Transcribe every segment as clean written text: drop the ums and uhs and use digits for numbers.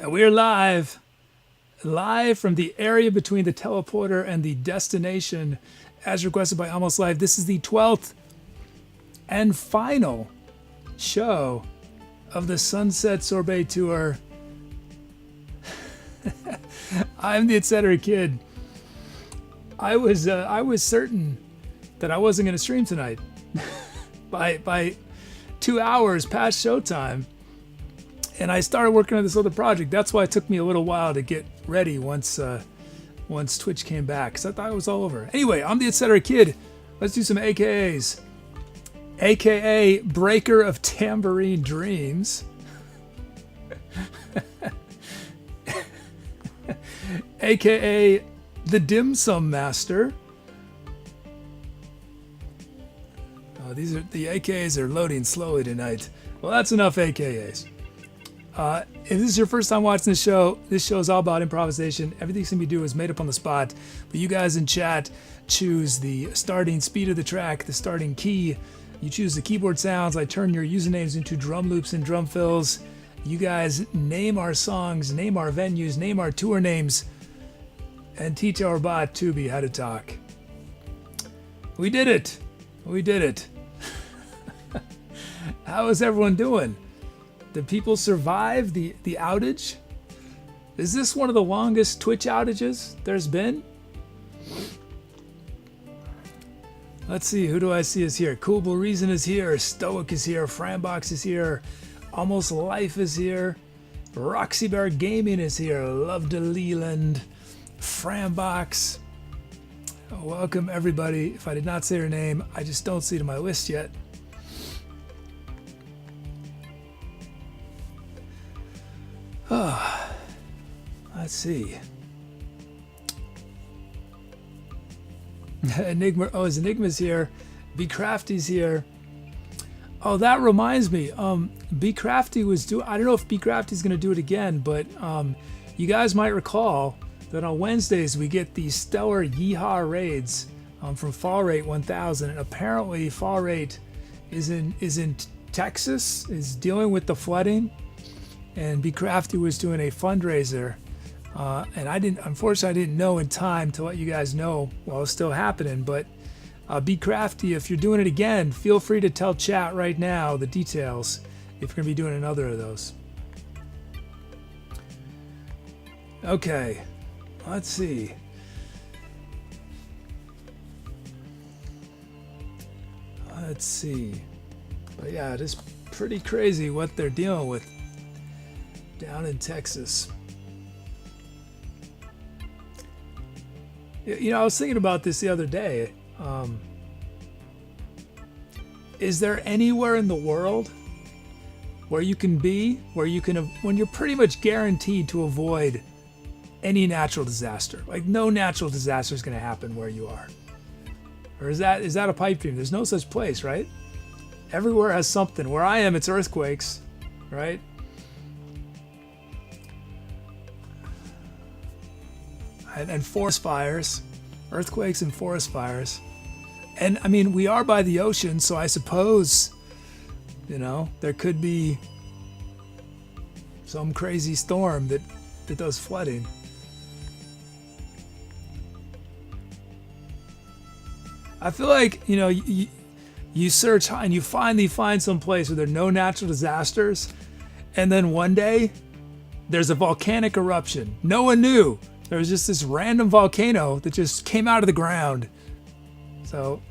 We're live from the area between the teleporter and the destination, as requested by AlmostAtLife. This is the 12th and final show of the Sunset Sorbet Tour. I'm the Etcetera kid. I was certain that I wasn't going to stream tonight by 2 hours past showtime. And I started working on this other project. That's why it took me a little while to get ready once Twitch came back, because I thought it was all over. Anyway, I'm the Etcetera kid. Let's do some AKAs. AKA Breaker of Tambourine Dreams. AKA the Dim Sum Master. Oh, the AKAs are loading slowly tonight. Well, that's enough AKAs. If this is your first time watching this show is all about improvisation. Everything we do is made up on the spot, but you guys in chat choose the starting speed of the track, the starting key. You choose the keyboard sounds. I turn your usernames into drum loops and drum fills. You guys name our songs, name our venues, name our tour names, and teach our bot Tubi how to talk. We did it. We did it. How is everyone doing? Did people survive the outage? Is this one of the longest Twitch outages there's been? Let's see, who do I see is here? Cool Blue Reason is here, Stoic is here, Frambox is here, AlmostAtLife is here, Roxy Bear Gaming is here, Love to Leland, Frambox. Welcome everybody. If I did not say your name, I just don't see it in my list yet. Oh, let's see. Enigma. Oh, is Enigma's here? Be Crafty's here. Oh, that reminds me. Be Crafty was I don't know if Be Crafty's gonna do it again, but you guys might recall that on Wednesdays we get these stellar Yeehaw raids from Fall Rate 1000, and apparently Fall Rate is in Texas, is dealing with the flooding. And Be Crafty was doing a fundraiser, and unfortunately I didn't know in time to let you guys know while it's still happening. But Be Crafty, if you're doing it again, feel free to tell chat right now the details if you're gonna be doing another of those. Okay, let's see. Let's see. But yeah, it is pretty crazy what they're dealing with down in Texas. You know, I was thinking about this the other day. Is there anywhere in the world where you can when you're pretty much guaranteed to avoid any natural disaster? Like no natural disaster is going to happen where you are. Or is that a pipe dream? There's no such place, right? Everywhere has something. Where I am, it's earthquakes, right? And forest fires, earthquakes and forest fires. And I mean, we are by the ocean, so I suppose, you know, there could be some crazy storm that does flooding. I feel like, you know, you search and you finally find some place where there are no natural disasters, and then one day there's a volcanic eruption. No one knew. There was just this random volcano that just came out of the ground. So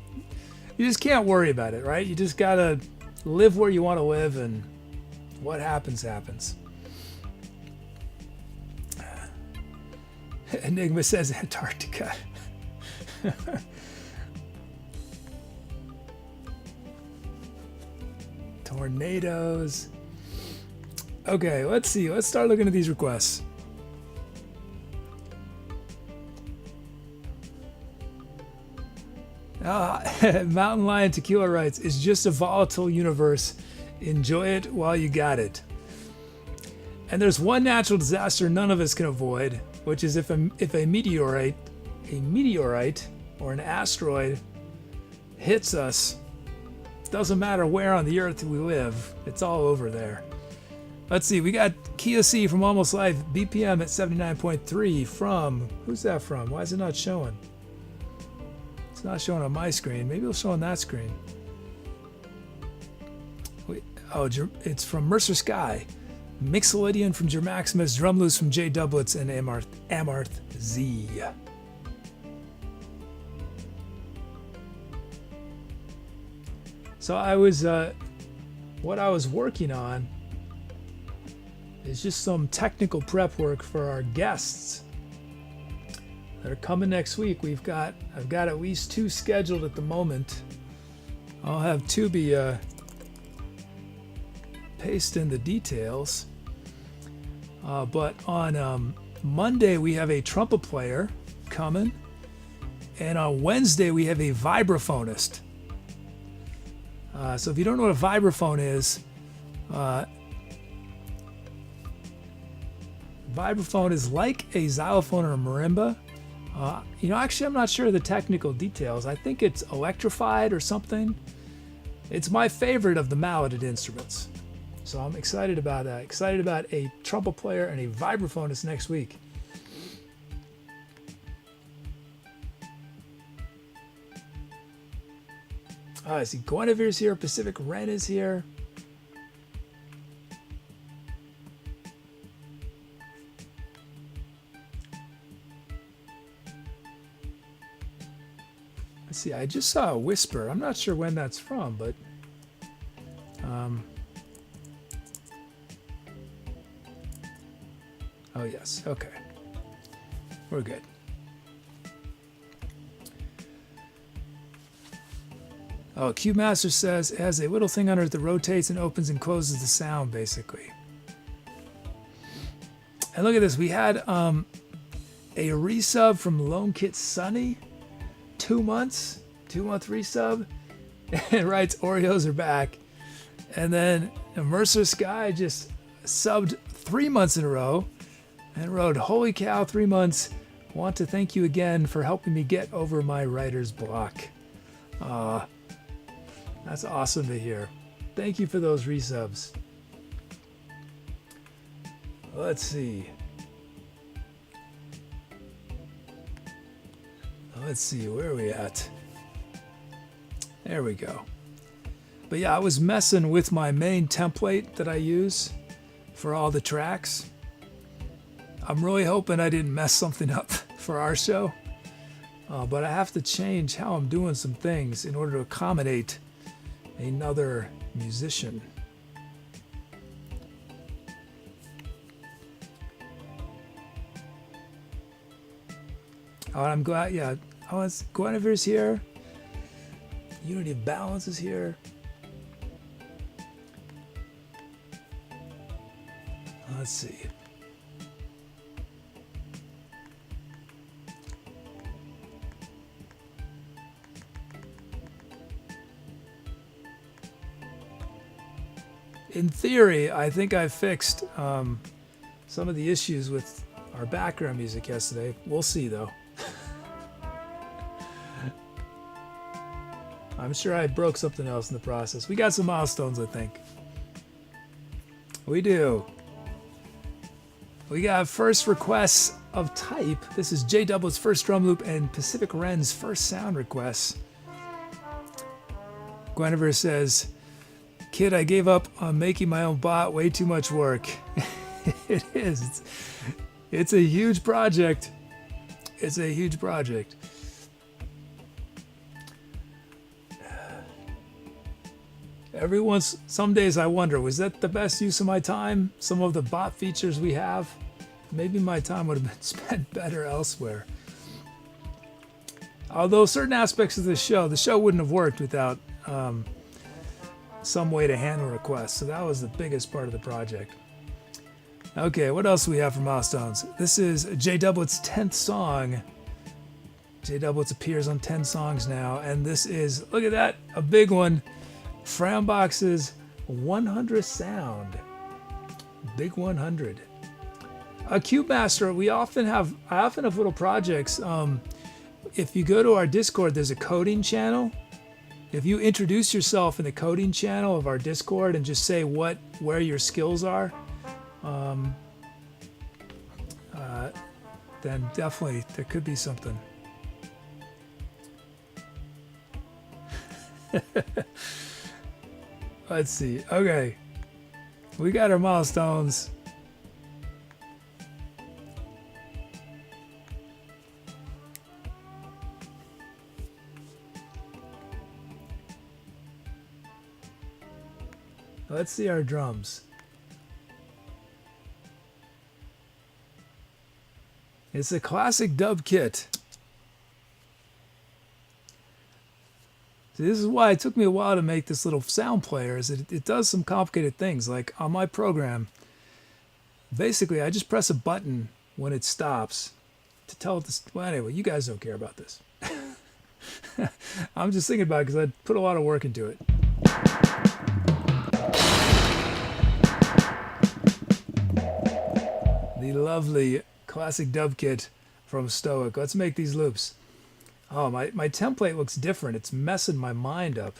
you just can't worry about it, right? You just gotta live where you want to live, and what happens, happens. Enigma says Antarctica. Tornadoes. Okay, let's see. Let's start looking at these requests. Mountain Lion Tequila writes, "It's just a volatile universe. Enjoy it while you got it." And there's one natural disaster none of us can avoid, which is if a meteorite or an asteroid hits us. Doesn't matter where on the earth we live, it's all over there. Let's see. We got Kia C from AlmostAtLife, BPM at 79.3 from, who's that from? Why is it not showing? It's not showing on my screen. Maybe it'll show on that screen. Wait, oh, it's from MercerSkye. Mixolydian from Jermaximus, Drum Loose from J Doublets, and Amarth Z. So I was, what I was working on is just some technical prep work for our guests that are coming next week. I've got at least 2 scheduled at the moment. I'll have Tubi paste in the details. But on Monday we have a trumpet player coming, and on Wednesday we have a vibraphonist. So if you don't know what a vibraphone is, vibraphone is like a xylophone or a marimba. Actually, I'm not sure of the technical details. I think it's electrified or something. It's my favorite of the malleted instruments. So I'm excited about that. Excited about a trumpet player and a vibraphonist next week. I see Guinevere's here. Pacific Ren is here. Let's see, I just saw a whisper. I'm not sure when that's from, but oh yes, okay. We're good. Oh, Cube Master says it has a little thing under it that rotates and opens and closes the sound, basically. And look at this. We had a resub from Lone Kit Sunny. 2 months, 2-month resub. And writes Oreos are back. And then MercerSkye just subbed 3 months in a row and wrote, holy cow, 3 months. Want to thank you again for helping me get over my writer's block. That's awesome to hear. Thank you for those resubs. Let's see. Let's see, where are we at? There we go. But yeah, I was messing with my main template that I use for all the tracks. I'm really hoping I didn't mess something up for our show. But I have to change how I'm doing some things in order to accommodate another musician. Oh, I'm glad, yeah. Oh, it's Guinevere's here. Unity of Balance is here. Let's see. In theory, I think I fixed some of the issues with our background music yesterday. We'll see, though. I'm sure I broke something else in the process. We got some milestones, I think. We do. We got first requests of type. This is J Doublet's first drum loop and Pacific Ren's first sound requests. Guinevere says, Kid, I gave up on making my own bot. Way too much work. It is. It's a huge project. It's a huge project. Some days I wonder, was that the best use of my time? Some of the bot features we have? Maybe my time would have been spent better elsewhere. Although certain aspects of the show wouldn't have worked without some way to handle requests. So that was the biggest part of the project. Okay, what else do we have for milestones? This is J Doublet's 10th song. J Doublets appears on 10 songs now. And this is, look at that, a big one. Frambox's 100th sound. Big 100. A Cube Master, I often have little projects. If you go to our Discord, there's a coding channel. If you introduce yourself in the coding channel of our Discord and just say where your skills are, then definitely there could be something. Let's see. Okay. We got our milestones. Let's see our drums. It's a classic dub kit. See, this is why it took me a while to make this little sound player, is it does some complicated things. Like on my program, basically I just press a button when it stops to tell it to, well, anyway, you guys don't care about this. I'm just thinking about it because I put a lot of work into it. The lovely classic dub kit from Stoic. Let's make these loops. Oh, my template looks different. It's messing my mind up.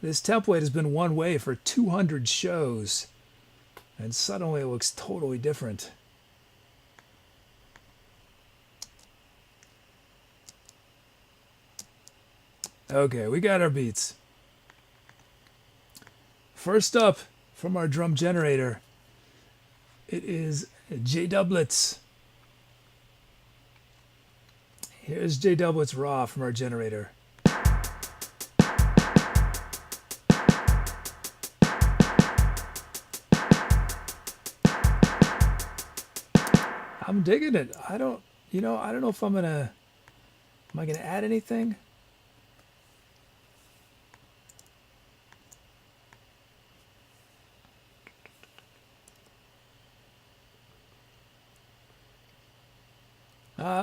This template has been one way for 200 shows, and suddenly it looks totally different. Okay, we got our beats. First up from our drum generator, it is J-doublets. Here's J-doublets raw from our generator. I'm digging it. I don't know if am I gonna add anything?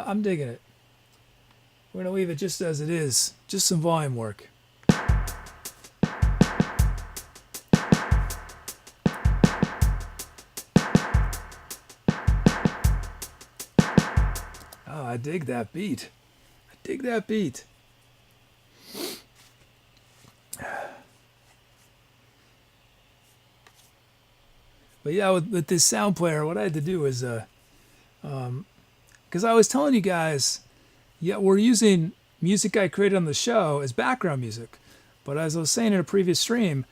I'm digging it. We're going to leave it just as it is. Just some volume work. Oh, I dig that beat. I dig that beat. But yeah, with this sound player, what I had to do is, because I was telling you guys, yeah, we're using music I created on the show as background music. But as I was saying in a previous stream,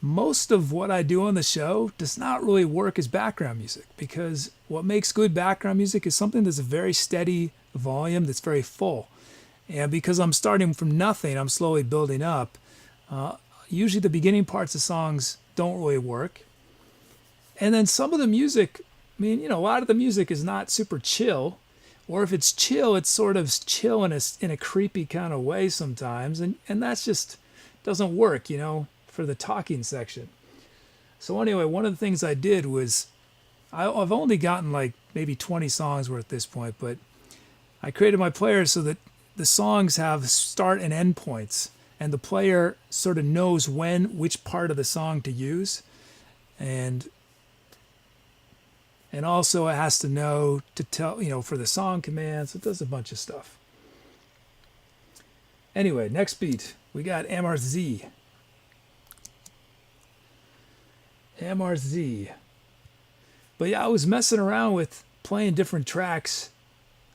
most of what I do on the show does not really work as background music, because what makes good background music is something that's a very steady volume, that's very full. And because I'm starting from nothing, I'm slowly building up. Usually the beginning parts of songs don't really work. And then some of the music, I mean, a lot of the music is not super chill. Or if it's chill, it's sort of chill in a creepy kind of way sometimes. And that's just doesn't work, for the talking section. So anyway, one of the things I did was, I've only gotten like maybe 20 songs worth at this point, but I created my player so that the songs have start and end points. And the player sort of knows which part of the song to use. And also it has to know to tell, for the song commands. It does a bunch of stuff. Anyway, next beat. We got MRZ. MRZ. But yeah, I was messing around with playing different tracks.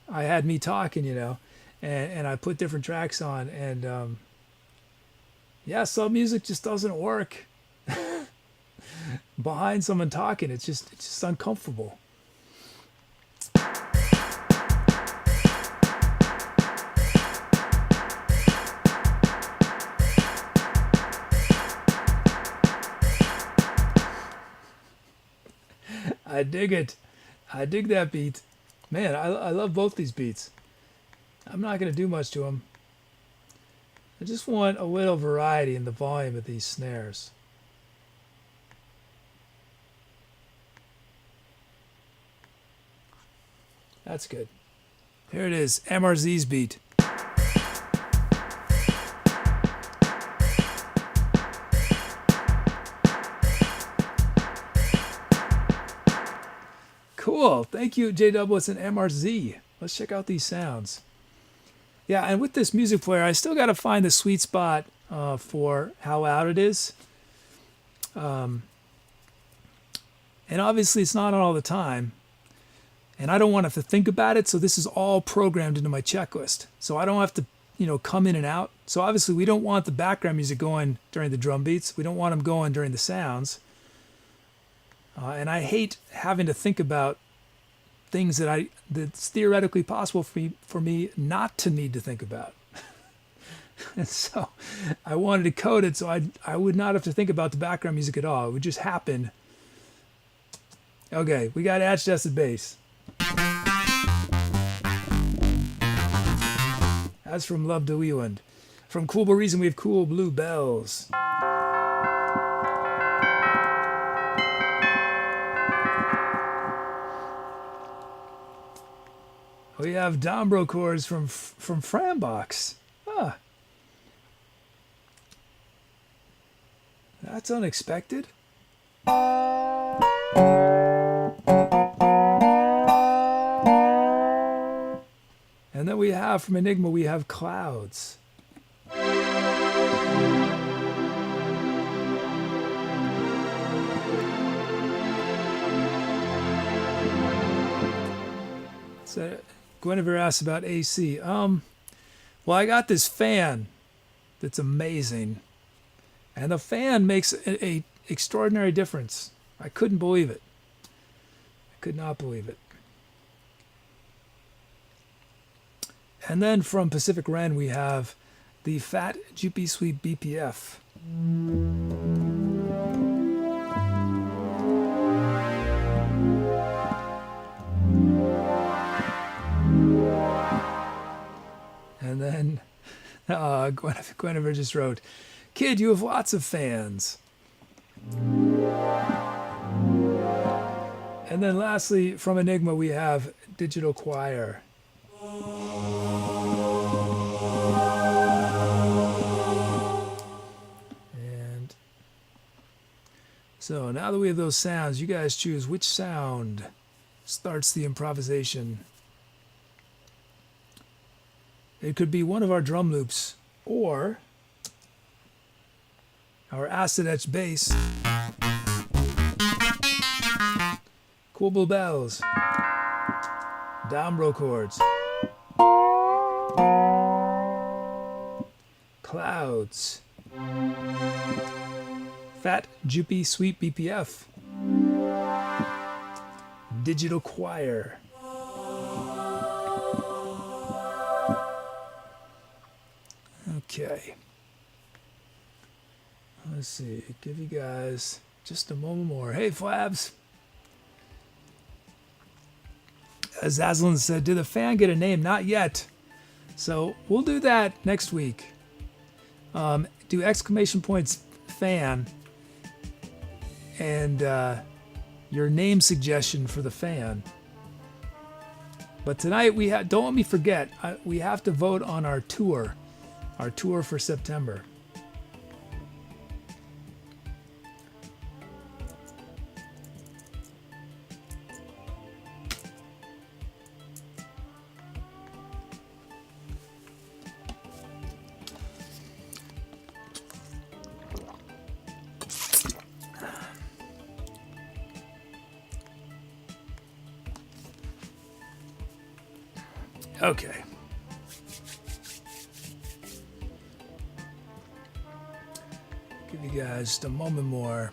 I had me talking, and I put different tracks on. And yeah, some music just doesn't work. Behind someone talking, it's just uncomfortable. I dig it. I dig that beat. Man, I love both these beats. I'm not going to do much to them. I just want a little variety in the volume of these snares. That's good. Here it is, MRZ's beat. Cool. Thank you, J-doublets and MRZ. Let's check out these sounds. Yeah, and with this music player, I still got to find the sweet spot for how loud it is. And obviously it's not on all the time. And I don't want to have to think about it. So this is all programmed into my checklist. So I don't have to, come in and out. So obviously we don't want the background music going during the drum beats. We don't want them going during the sounds. And I hate having to think about things that's theoretically possible for me not to need to think about. And so I wanted to code it so I would not have to think about the background music at all. It would just happen. Okay, we got Etcetera bass. That's from Love to Leland. From Cool Blue Reason, we have Cool Blue Bells. We have Dombro chords from Frambox. Ah. That's unexpected. And then we have, from Enigma, we have Clouds. So Guinevere asked about AC. Well, I got this fan that's amazing. And the fan makes a extraordinary difference. I couldn't believe it. I could not believe it. And then from Pacific Ren, we have the Fat Juppy Sweet BPF. And then Guinevere just wrote, "Kid, you have lots of fans." And then lastly, from Enigma, we have Digital Choir. And so now that we have those sounds, you guys choose which sound starts the improvisation. It could be one of our drum loops or our acid etch bass, Cool Blue Bells, Dombro chords, Clouds, Fat Juppy Sweet BPF, Digital Choir. Okay. Let's see. Give you guys just a moment more. Hey, Flabs. As Aslan said, did the fan get a name? Not yet. So we'll do that next week. Do exclamation points fan and your name suggestion for the fan. But tonight don't let me forget, we have to vote on our tour for September. Okay. Give you guys just a moment more.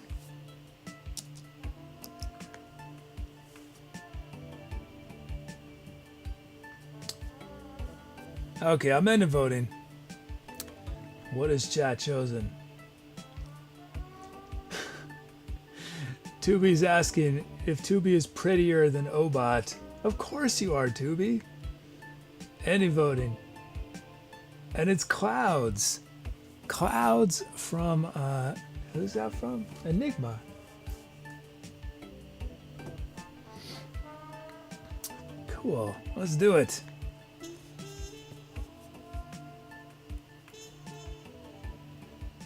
Okay, I'm into voting. What has chat chosen? Tubi's asking if Tubi is prettier than Obot. Of course you are, Tubi. Any voting. And it's Clouds. Clouds from, who's that from? Enigma. Cool. Let's do it.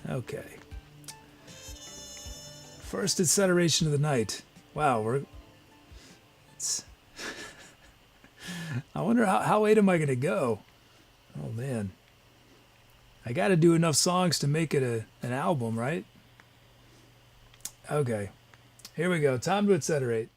Okay. First acceleration of the night. Wow, it's I wonder how late am I going to go? Oh, man. I got to do enough songs to make it an album, right? Okay. Here we go. Time to etceterate.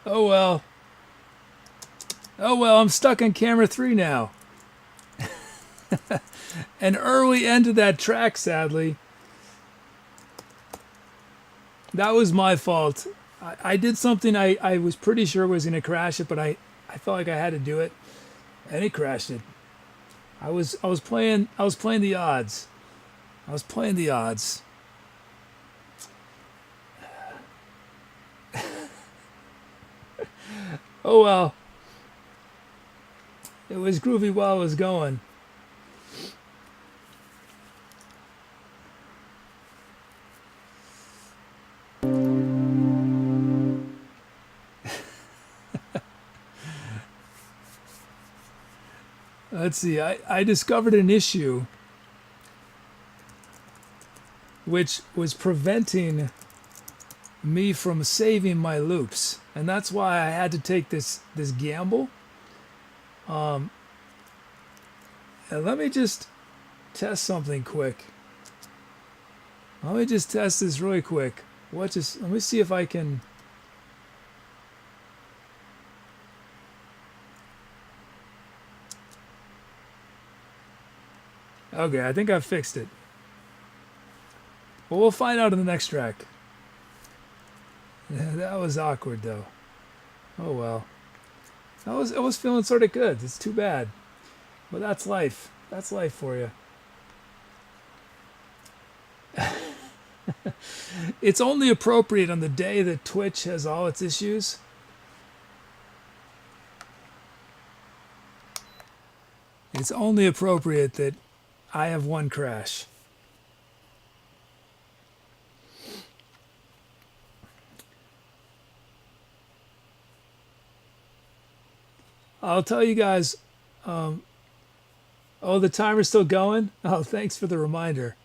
Oh well. Oh well, I'm stuck on camera 3 now. An early end to that track, sadly. That was my fault. I did something I was pretty sure was going to crash it, but I felt like I had to do it, and it crashed it. I was playing the odds. I was playing the odds. Oh well. It was groovy while it was going. Let's see, I discovered an issue which was preventing me from saving my loops. And that's why I had to take this gamble. And let me just test something quick. Let me just test this really quick. Let me see if I can... Okay, I think I've fixed it. Well, we'll find out in the next track. Yeah, that was awkward, though. Oh well. I was feeling sort of good. It's too bad, but that's life. That's life for you. It's only appropriate on the day that Twitch has all its issues. It's only appropriate that I have one crash. I'll tell you guys. Oh, the timer's still going? Oh, thanks for the reminder.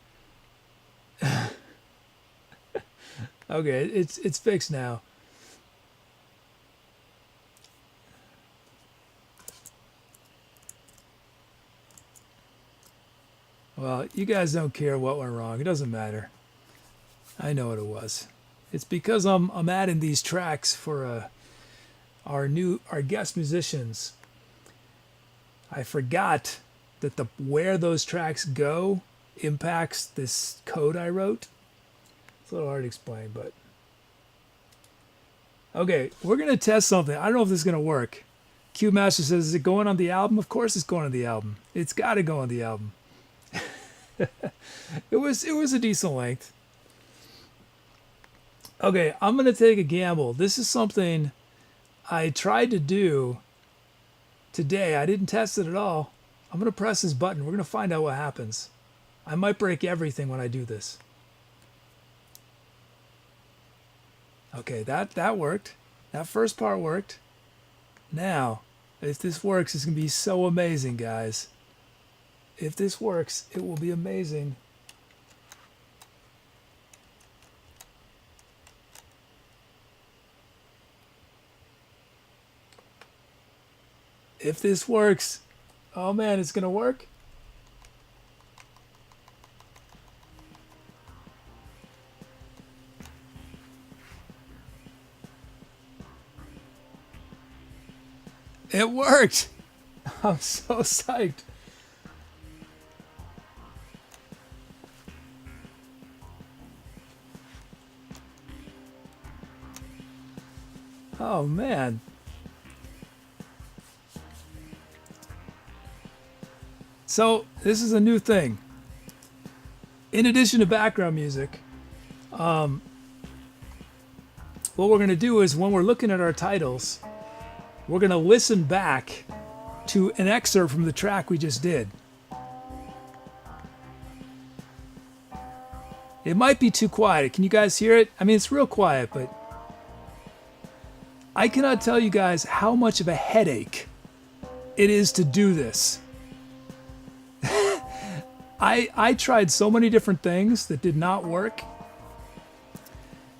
Okay, it's fixed now. Well, you guys don't care what went wrong. It doesn't matter. I know what it was. It's because I'm adding these tracks for our guest musicians. I forgot that where those tracks go impacts this code I wrote. It's a little hard to explain, but okay, we're gonna test something. I don't know if this is gonna work. Q Master says, "Is it going on the album?" Of course, it's going on the album. It's got to go on the album. It was a decent length. Okay, I'm gonna take a gamble. This is something I tried to do today. I didn't test it at all. I'm gonna press this button. We're gonna find out what happens. I might break everything when I do this. Okay, that worked. That first part worked. Now, if this works, it's gonna be so amazing, guys. If this works, it will be amazing. If this works, oh man, it's gonna work. It worked. I'm so psyched. Oh man. So this is a new thing. In addition to background music, what we're going to do is when we're looking at our titles, we're going to listen back to an excerpt from the track we just did. It might be too quiet. Can you guys hear it? I mean, it's real quiet, but I cannot tell you guys how much of a headache it is to do this. I tried so many different things that did not work.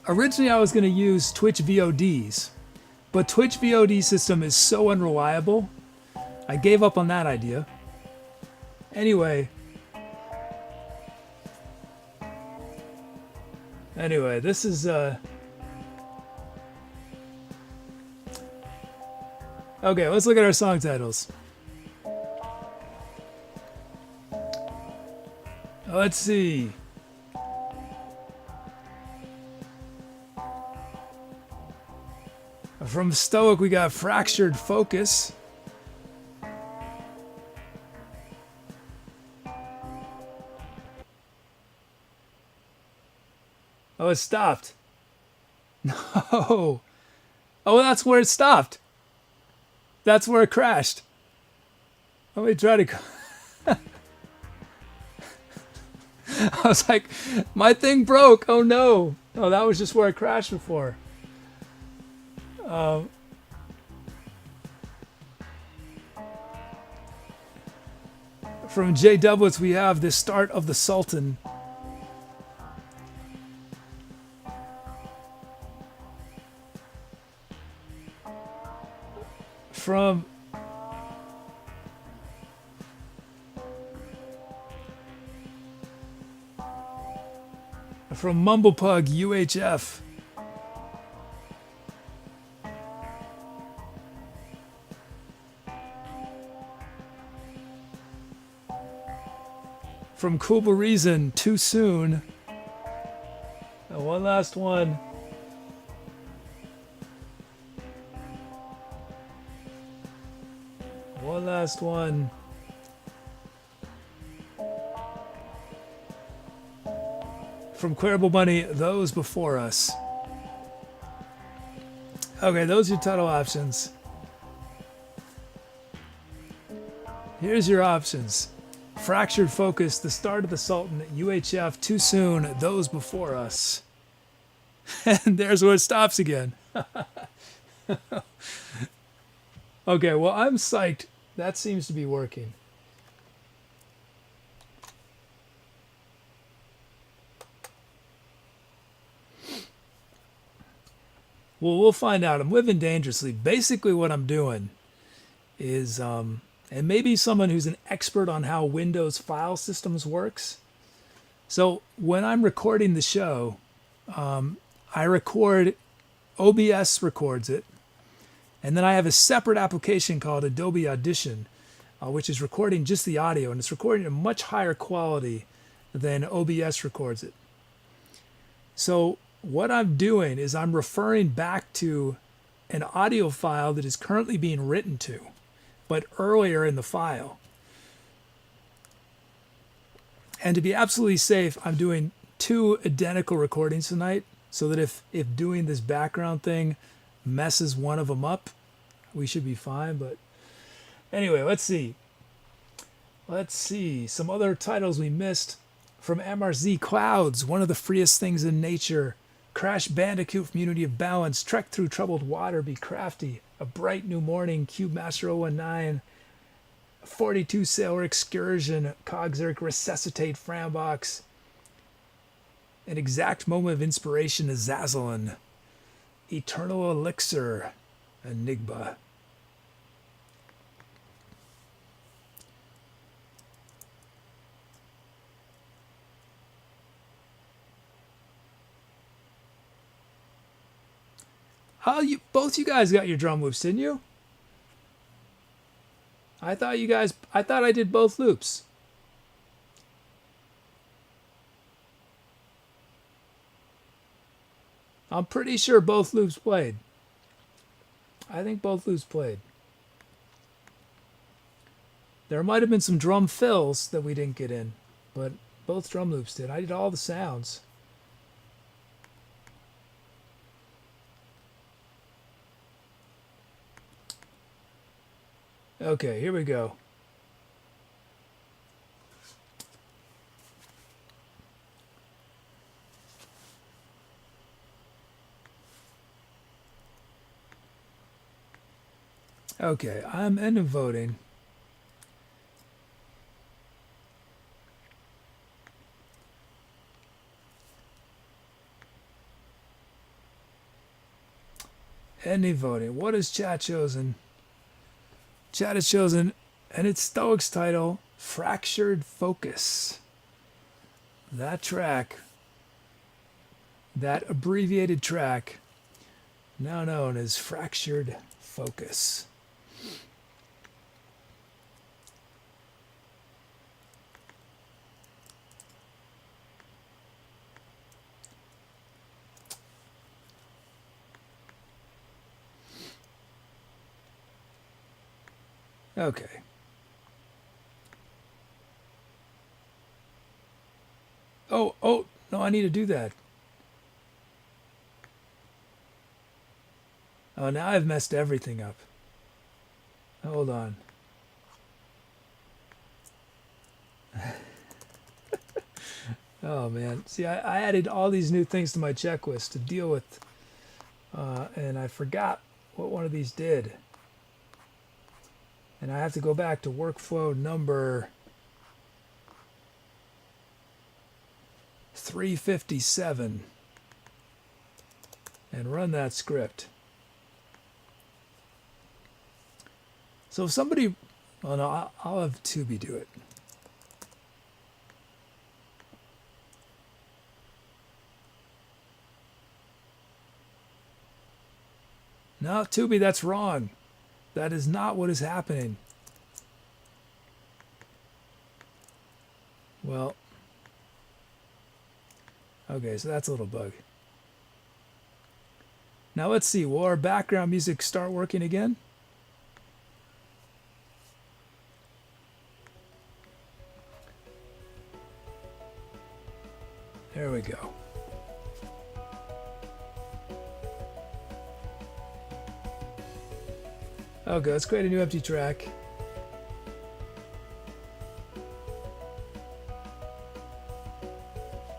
Originally, I was going to use Twitch VODs, but Twitch VOD system is so unreliable, I gave up on that idea. Anyway, this is Okay, let's look at our song titles. Let's see. From Stoic, we got Fractured Focus. Oh, it stopped. No. Oh, that's where it stopped. That's where it crashed. Let me try to... I was like, my thing broke. Oh, no. Oh, that was just where it crashed before. From J. Doublets, we have the Start of the Sultan. From Mumblepug UHF. From Cool Reason, Too Soon. And one last one. One last one. From Queerable Bunny, Those Before Us. Okay, those are your title options. Here's your options. Fractured Focus, The Start of the Sultan, UHF, Too Soon, Those Before Us. And there's where it stops again. Okay, well, I'm psyched. That seems to be working. Well, we'll find out. I'm living dangerously. Basically, what I'm doing is, and maybe someone who's an expert on how Windows file systems works. So when I'm recording the show, I record, OBS records it, and then I have a separate application called Adobe Audition, which is recording just the audio, and it's recording at a much higher quality than OBS records it. So what I'm doing is I'm referring back to an audio file that is currently being written to, but earlier in the file. And to be absolutely safe, I'm doing 2 identical recordings tonight, so that if doing this background thing messes one of them up, we should be fine. But anyway, let's see. Let's see. Some other titles we missed. From MRZ, Clouds, One of the Freest Things in Nature. Crash Bandicoot from Unity of Balance. Trek Through Troubled Water, Be Crafty. A Bright New Morning, Cube Master 019. 42 Sailor Excursion, Cogzerk Resuscitate Frambox. An Exact Moment of Inspiration, Azazalin. Eternal Elixir, Enigma. Both you guys got your drum loops, didn't you? I thought I did both loops. I'm pretty sure both loops played. I think both loops played. There might have been some drum fills that we didn't get in, but both drum loops did. I did all the sounds. Okay, here we go. Okay, I'm ending voting. Ending voting. What has chat chosen? Chat has chosen, and it's Stoic's title, Fractured Focus. That track, that abbreviated track, now known as Fractured Focus. Okay. Oh, no, I need to do that. Oh, now I've messed everything up. Hold on. Oh, man. See, I added all these new things to my checklist to deal with, and I forgot what one of these did. And I have to go back to workflow number 357 and run that script. So if somebody, well, no, I'll have Tubi do it. No, Tubi, that's wrong. That is not what is happening. Well, okay, so that's a little bug. Now let's see, will our background music start working again? There we go. Okay, let's create a new empty track.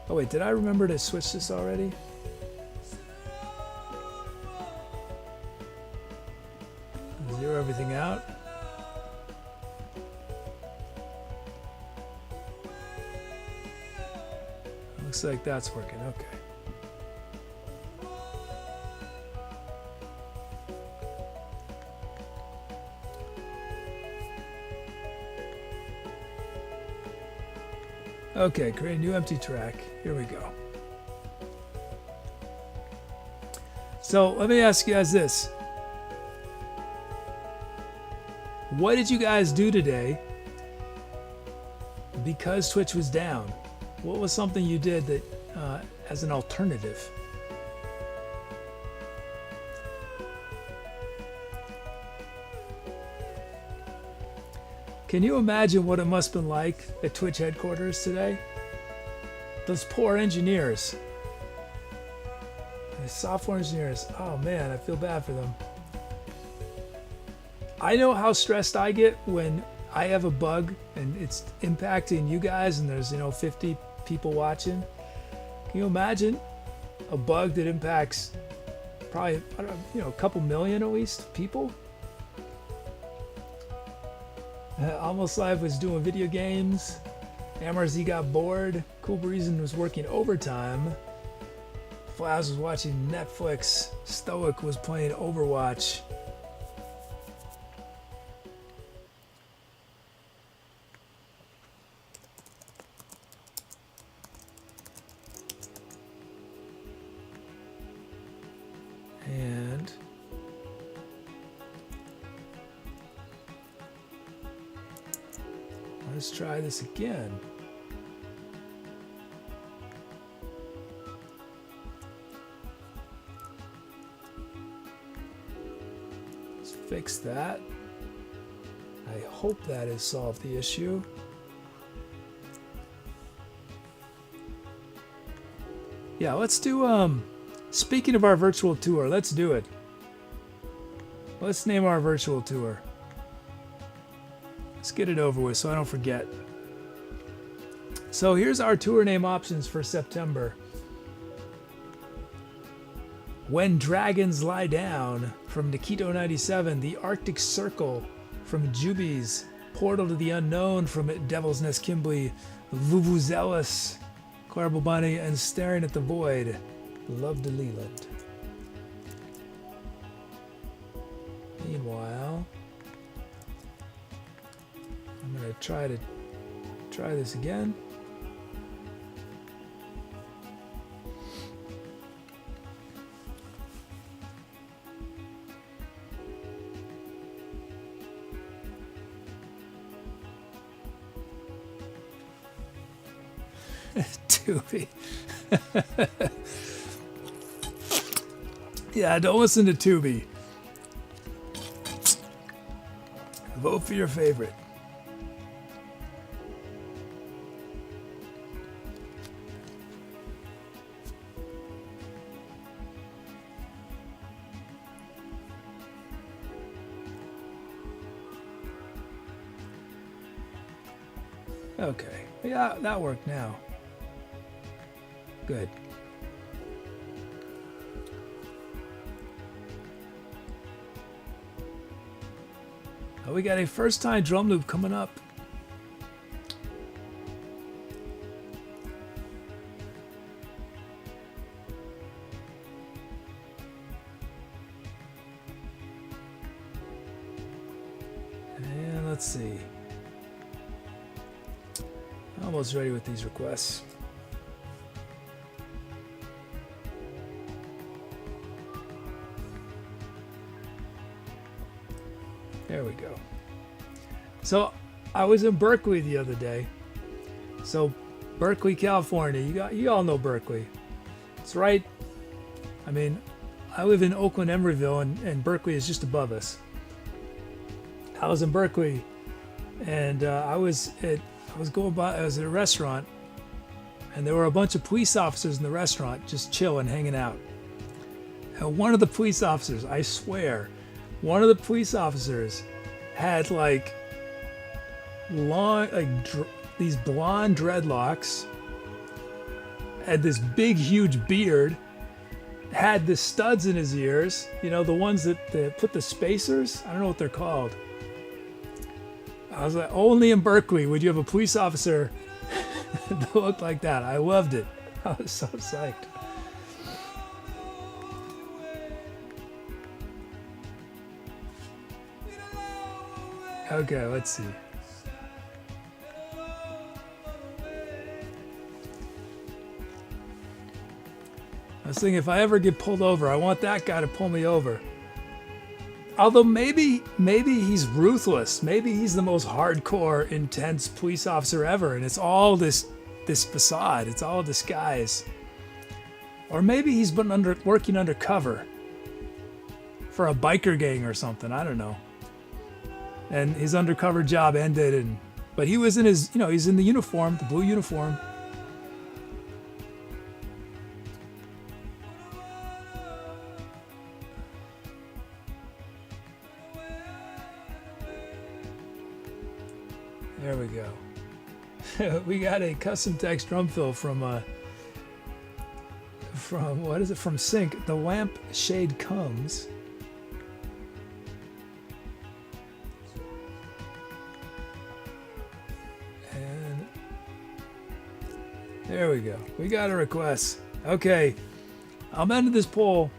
Oh wait, did I remember to switch this already? Zero everything out. Looks like that's working, okay. Okay, create a new empty track. Here we go. So let me ask you guys this. What did you guys do today because Twitch was down? What was something you did that as an alternative? Can you imagine what it must have been like at Twitch headquarters today? Those poor engineers. The software engineers. Oh man, I feel bad for them. I know how stressed I get when I have a bug and it's impacting you guys and there's, 50 people watching. Can you imagine a bug that impacts probably, I don't know, a couple million at least people? AlmostAtLife was doing video games. MRZ got bored. Cool Breezin was working overtime. Flaz was watching Netflix. Stoic was playing Overwatch. And let's try this again. Let's fix that. I hope that has solved the issue. Yeah, let's do, speaking of our virtual tour, let's do it. Let's name our virtual tour. Let's get it over with so I don't forget. So here's our tour name options for September. When Dragons Lie Down from Nikito97, The Arctic Circle from Jubies, Portal to the Unknown from Devil's Nest Kimbley, Vuvuzelas, Clarable Bunny, and Staring at the Void, Love to Leland. Meanwhile, I'm going to try this again. Tubi. Yeah, don't listen to Tubi. Vote for your favorite. Okay, yeah, that worked now. Good. Oh, we got a first-time drum loop coming up. And let's see. Almost ready with these requests. There we go. So I was in Berkeley the other day. So Berkeley, California. You all know Berkeley. It's right. I mean, I live in Oakland, Emeryville, and Berkeley is just above us. I was in Berkeley, and I was at a restaurant, and there were a bunch of police officers in the restaurant just chilling, hanging out. And one of the police officers, I swear, one of the police officers had like long, these blonde dreadlocks, had this big, huge beard, had the studs in his ears, you know, the ones that put the spacers. I don't know what they're called. I was like, only in Berkeley would you have a police officer that looked like that. I loved it. I was so psyched. Okay, let's see. I was thinking if I ever get pulled over, I want that guy to pull me over. Although maybe he's ruthless. Maybe he's the most hardcore, intense police officer ever, and it's all this facade. It's all disguise. Or maybe he's been working undercover for a biker gang or something. I don't know. And his undercover job ended, but he was in his, he's in the uniform, the blue uniform. There we go. We got a custom text drum fill from what is it? From Sync. The lamp shade comes. And there we go. We got a request. Okay. I'm ending this poll.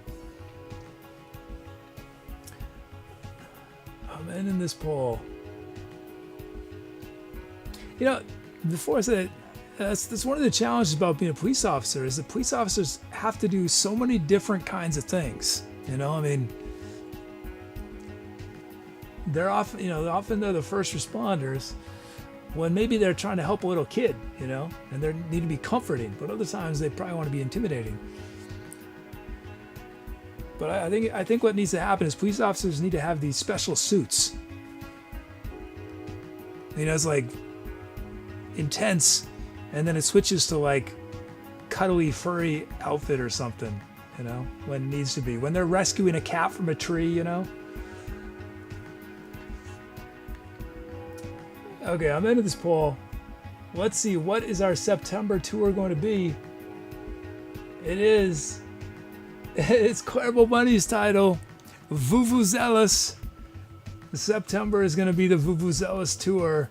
Before I said, that's one of the challenges about being a police officer is that police officers have to do so many different kinds of things. They're often they're the first responders when maybe they're trying to help a little kid, and they need to be comforting, but other times they probably want to be intimidating. But I think what needs to happen is police officers need to have these special suits. It's like intense, and then it switches to like cuddly, furry outfit or something, when it needs to be. When they're rescuing a cat from a tree, Okay, I'm into this poll. Let's see, what is our September tour going to be? It's Cuervo Bunny's title, Vuvuzelas. September is going to be the Vuvuzelas tour.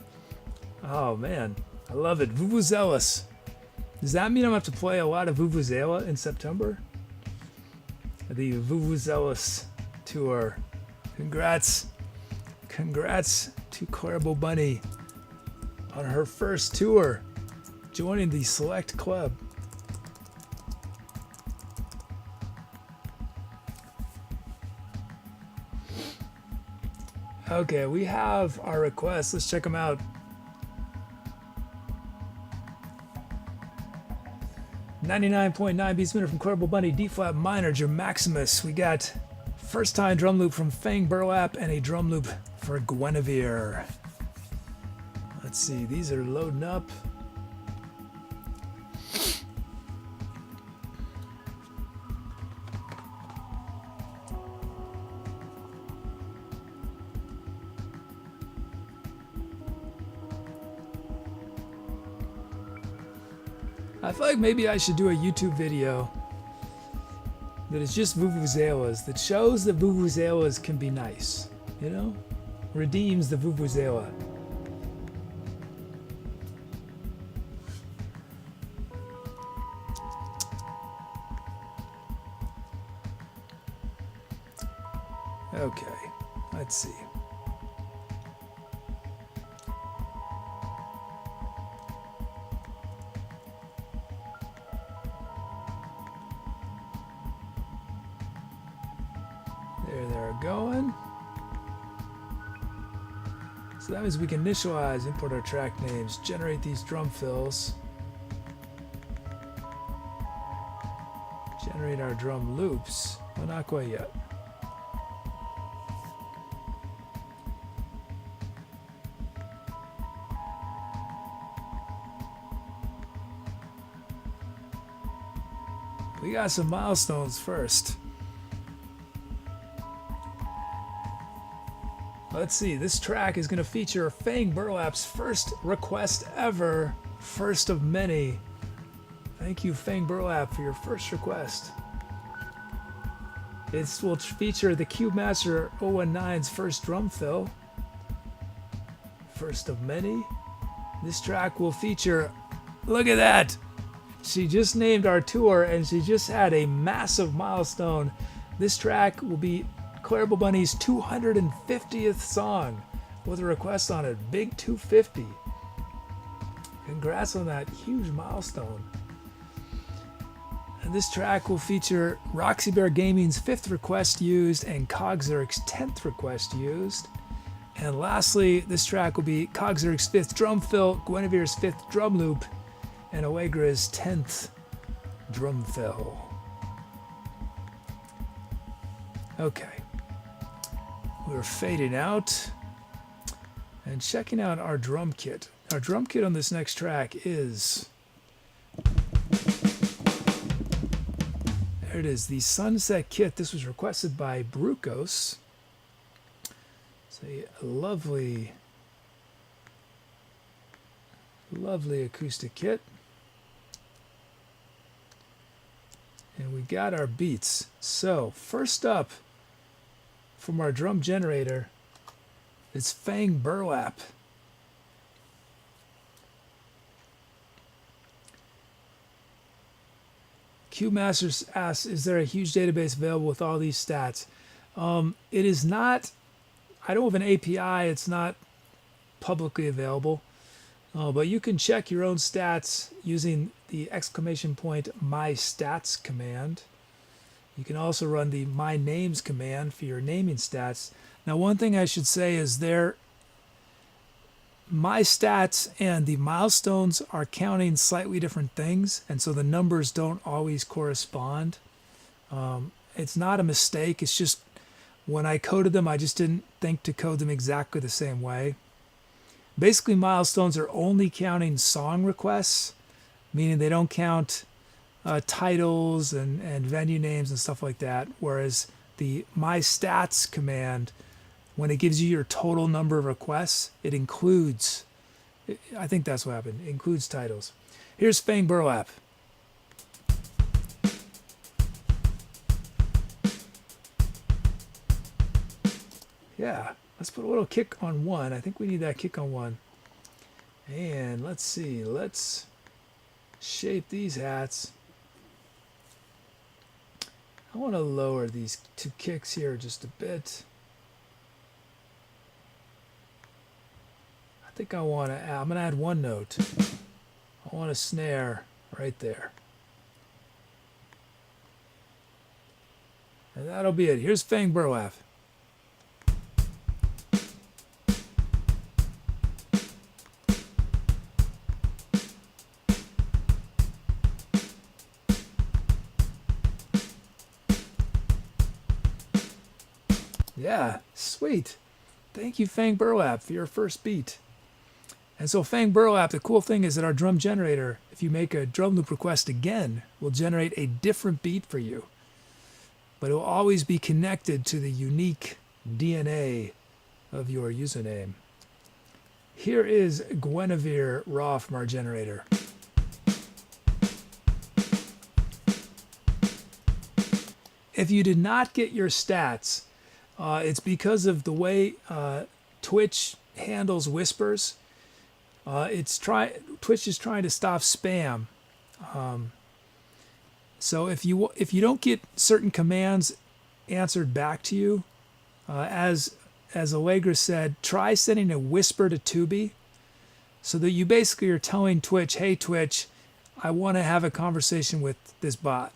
Oh man, I love it. Vuvuzelas. Does that mean I'm going to have to play a lot of Vuvuzela in September? The Vuvuzelas tour. Congrats to Cuervo Bunny on her first tour, joining the select club. Okay, we have our requests. Let's check them out. 99.9 beats a minute from Quotable Bunny, D flat minor, Ger Maximus. We got first time drum loop from Fang Burlap and a drum loop for Guinevere. Let's see, these are loading up. I feel like maybe I should do a YouTube video that is just vuvuzelas, that shows that vuvuzelas can be nice, you know? Redeems the vuvuzela. Okay, let's see. There they're going. So that means we can initialize, import our track names, generate these drum fills, generate our drum loops. Well, not quite yet. We got some milestones first. Let's see, this track is going to feature Fang Burlap's first request ever, first of many. Thank you, Fang Burlap, for your first request. It will feature the Cube Master 019's first drum fill, first of many. This track will feature, look at that! She just named our tour and she just had a massive milestone. This track will be Quotable Bunny's 250th song with a request on it. Big 250. Congrats on that huge milestone. And this track will feature Roxy Bear Gaming's 5th request used and Cogzeric's 10th request used. And lastly, this track will be Cogzeric's 5th drum fill, Guinevere's 5th drum loop, and Oegra's 10th drum fill. Okay. We're fading out and checking out our drum kit. Our drum kit on this next track is, there it is, the Sunset Kit. This was requested by Brucos. It's a lovely, lovely acoustic kit. And we got our beats. So first up from our drum generator is Fang Burlap. Cube Masters asks, is there a huge database available with all these stats? It is not. I don't have an API. It's not publicly available. But you can check your own stats using the ! My stats command. You can also run the my names command for your naming stats. Now, one thing I should say is my stats and the milestones are counting slightly different things, and so the numbers don't always correspond. It's not a mistake. It's just when I coded them, I just didn't think to code them exactly the same way. Basically, milestones are only counting song requests, meaning they don't count titles and venue names and stuff like that, whereas the my stats command, when it gives you your total number of requests, it includes, I think that's what happened, it includes titles. Here's Fang Burlap. Yeah, let's put a little kick on one. I think we need that kick on one. And let's see, let's shape these hats. I want to lower these two kicks here just a bit. I think I'm going to add one note. I want a snare right there. And that'll be it. Here's Fang Burlap. Yeah, sweet. Thank you, Fang Burlap, for your first beat. And so Fang Burlap, the cool thing is that our drum generator, if you make a drum loop request again, will generate a different beat for you. But it will always be connected to the unique DNA of your username. Here is Guinevere raw from our generator. If you did not get your stats, it's because of the way Twitch handles whispers. Twitch is trying to stop spam. So if you don't get certain commands answered back to you, as Allegra said, try sending a whisper to Tubi, so that you basically are telling Twitch, hey Twitch, I want to have a conversation with this bot.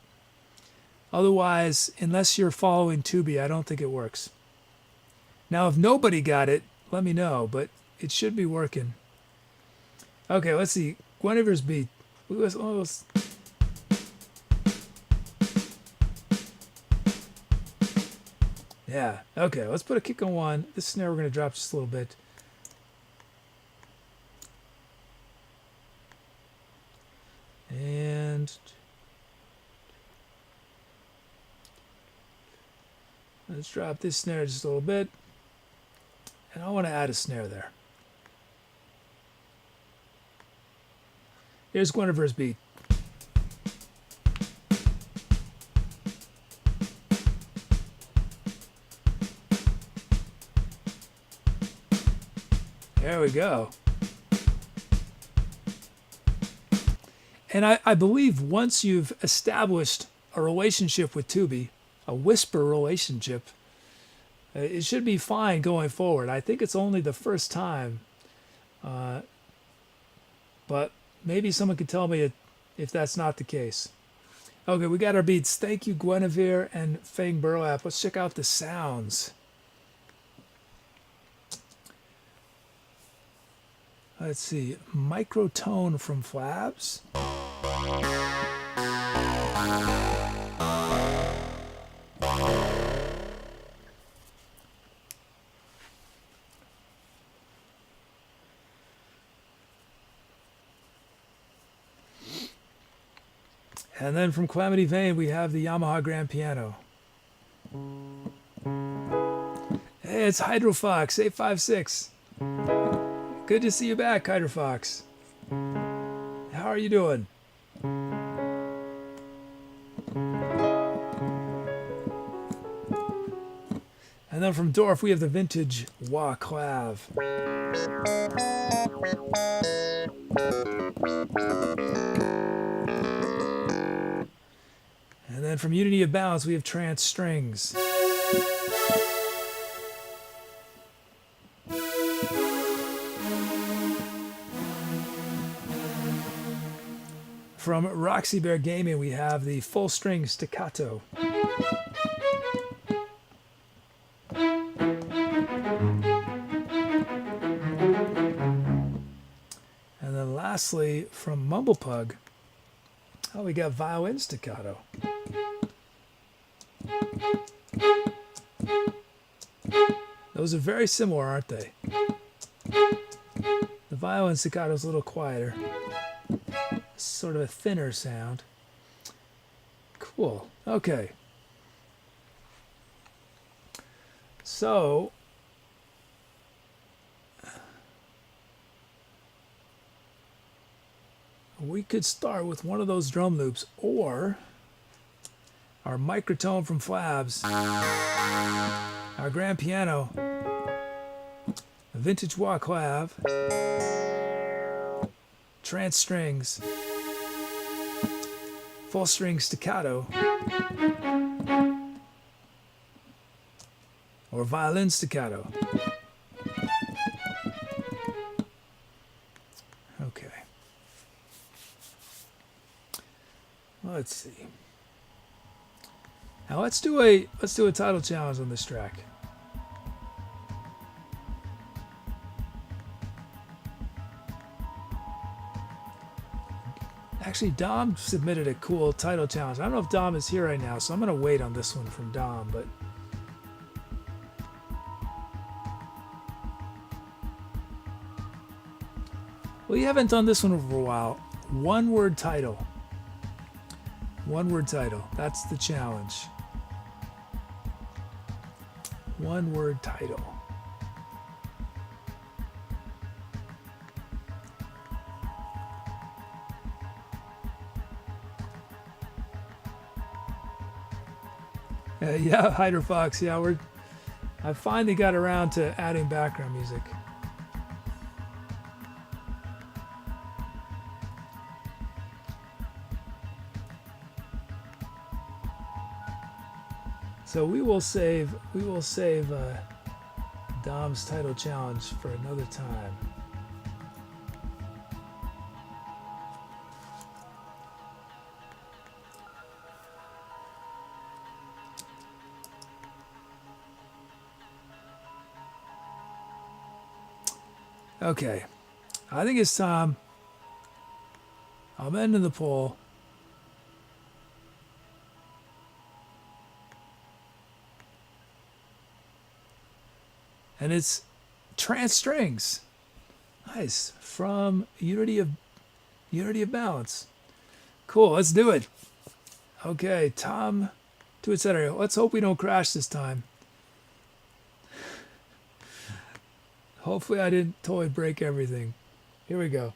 Otherwise, unless you're following Tubi, I don't think it works. Now, if nobody got it, let me know, but it should be working. Okay, let's see. Guinevere's beat. Yeah, okay, let's put a kick on one. This snare we're going to drop just a little bit. And let's drop this snare just a little bit. And I want to add a snare there. Here's Guinevere's beat. There we go. And I believe once you've established a relationship with Tubi, a whisper relationship, it should be fine going forward. I think it's only the first time. But maybe someone could tell me if that's not the case. Okay, we got our beats. Thank you, Guinevere and Fang Burlap. Let's check out the sounds. Let's see. Microtone from Flabs. And then from Calamity Vane, we have the Yamaha Grand Piano. Hey, it's Hydrofox 856. Good to see you back, Hydrofox. How are you doing? And then from Dorf, we have the vintage Wah Clav. And then from Unity of Balance, we have Trance Strings. From Roxy Bear Gaming, we have the Full String Staccato. And then lastly, from Mumblepug, we got Violin Staccato. Those are very similar, aren't they? The violin staccato is a little quieter. Sort of a thinner sound. Cool. Okay. So we could start with one of those drum loops, or our microtone from Flabs, our grand piano, a vintage Wah Clav, trance strings, full string staccato, or violin staccato. Okay. Let's see. Now let's do a title challenge on this track. Actually, Dom submitted a cool title challenge. I don't know if Dom is here right now, so I'm going to wait on this one from Dom, but We haven't done this one for a while. One word title. One word title. That's the challenge. One word title. Yeah, Hyder Fox. Yeah, I finally got around to adding background music. So we will save Dom's title challenge for another time. Okay, I think it's time. I'm ending the poll. And it's trance strings. Nice. From Unity of Balance. Cool, let's do it. Okay, Tom to Etcetera. Let's hope we don't crash this time. Hopefully I didn't totally break everything. Here we go.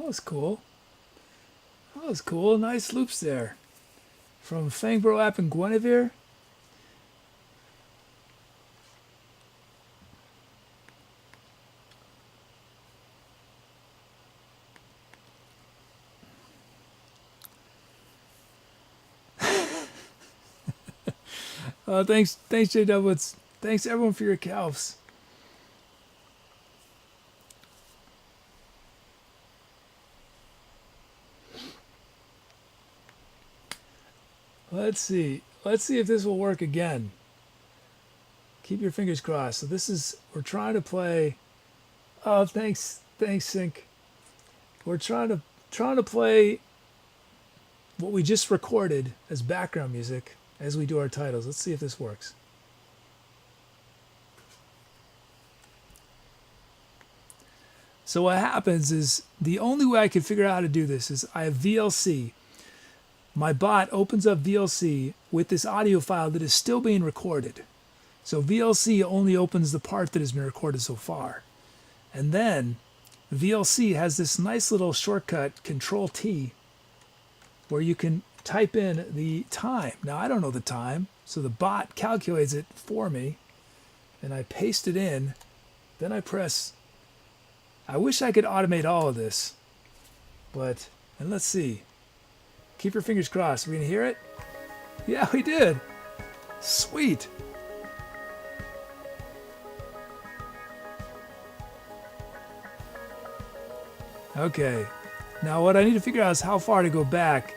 was cool. That was cool. Nice loops there. From Fangbro App and Guinevere. Thanks, J Doublets. Thanks everyone for your calfs. Let's see if this will work again. Keep your fingers crossed. So we're trying to play. Oh, thanks, Sync. We're trying to play what we just recorded as background music as we do our titles. Let's see if this works. So what happens is, the only way I can figure out how to do this is I have VLC. My bot opens up VLC with this audio file that is still being recorded. So VLC only opens the part that has been recorded so far. And then VLC has this nice little shortcut, Control T, where you can type in the time. Now I don't know the time, so the bot calculates it for me, and I paste it in. Then I press. I wish I could automate all of this, and let's see. Keep your fingers crossed. Are we gonna hear it? Yeah, we did. Sweet. Okay. Now what I need to figure out is how far to go back.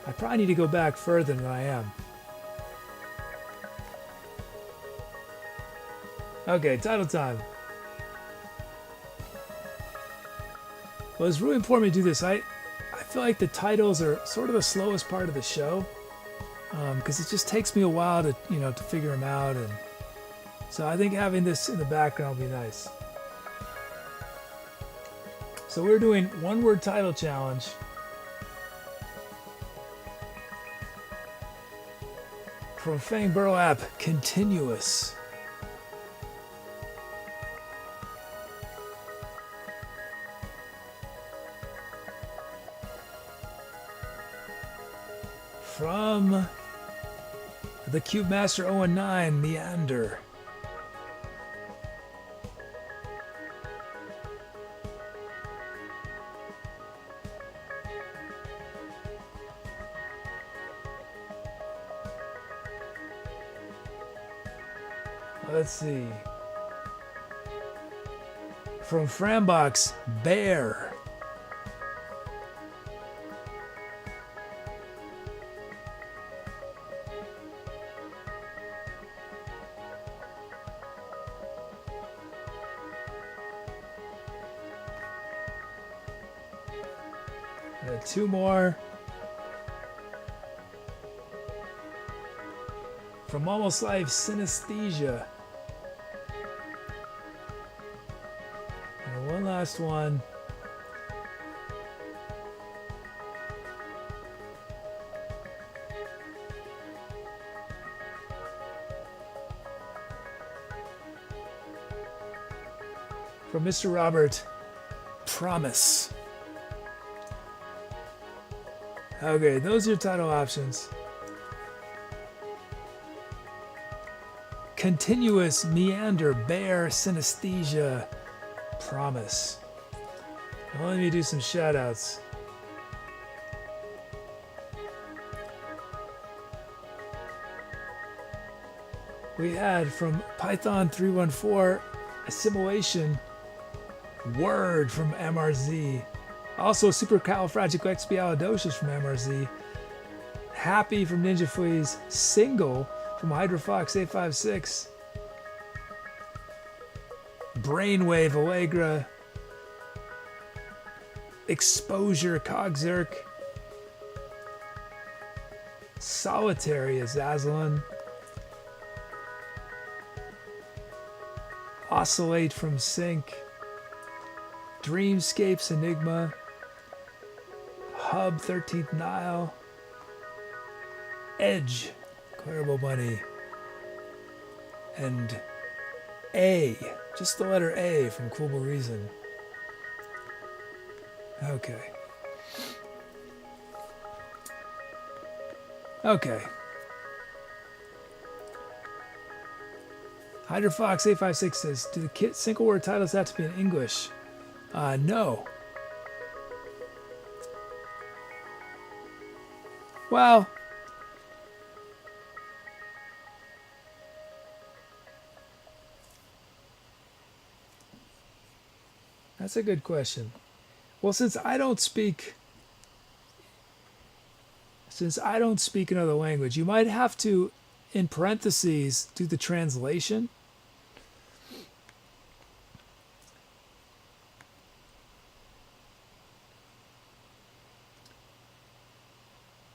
I probably need to go back further than I am. Okay, title time. Well, it's really important to do this. I feel like the titles are sort of the slowest part of the show, because it just takes me a while to figure them out, and so I think having this in the background would be nice. So we're doing one-word title challenge. From Fangbro App, continuous. From the Cube Master 019, Meander. Let's see. From Frambox, Bear. Two more. From AlmostAtLife, Synesthesia. And one last one. From Mr. Robert, Promise. Okay, those are your title options. Continuous, Meander, Bear, Synesthesia, Promise. Now let me do some shout outs. We had from Python 314, Assimilation, Word from MRZ. Also, Supercalifragilisticexpialidocious from MRZ. Happy from Ninja Fleas. Single from Hydrofox 856. Brainwave Allegra. Exposure Cogzerk. Solitary Azazlan. Oscillate from Sync. Dreamscapes Enigma. Hub 13th Nile. Edge, Clarable Bunny. And A, just the letter A from Cool Reason. Okay. Okay. HydroFox856 says, do the single word titles have to be in English? No. Well, that's a good question. Well, since I don't speak another language, you might have to, in parentheses, do the translation.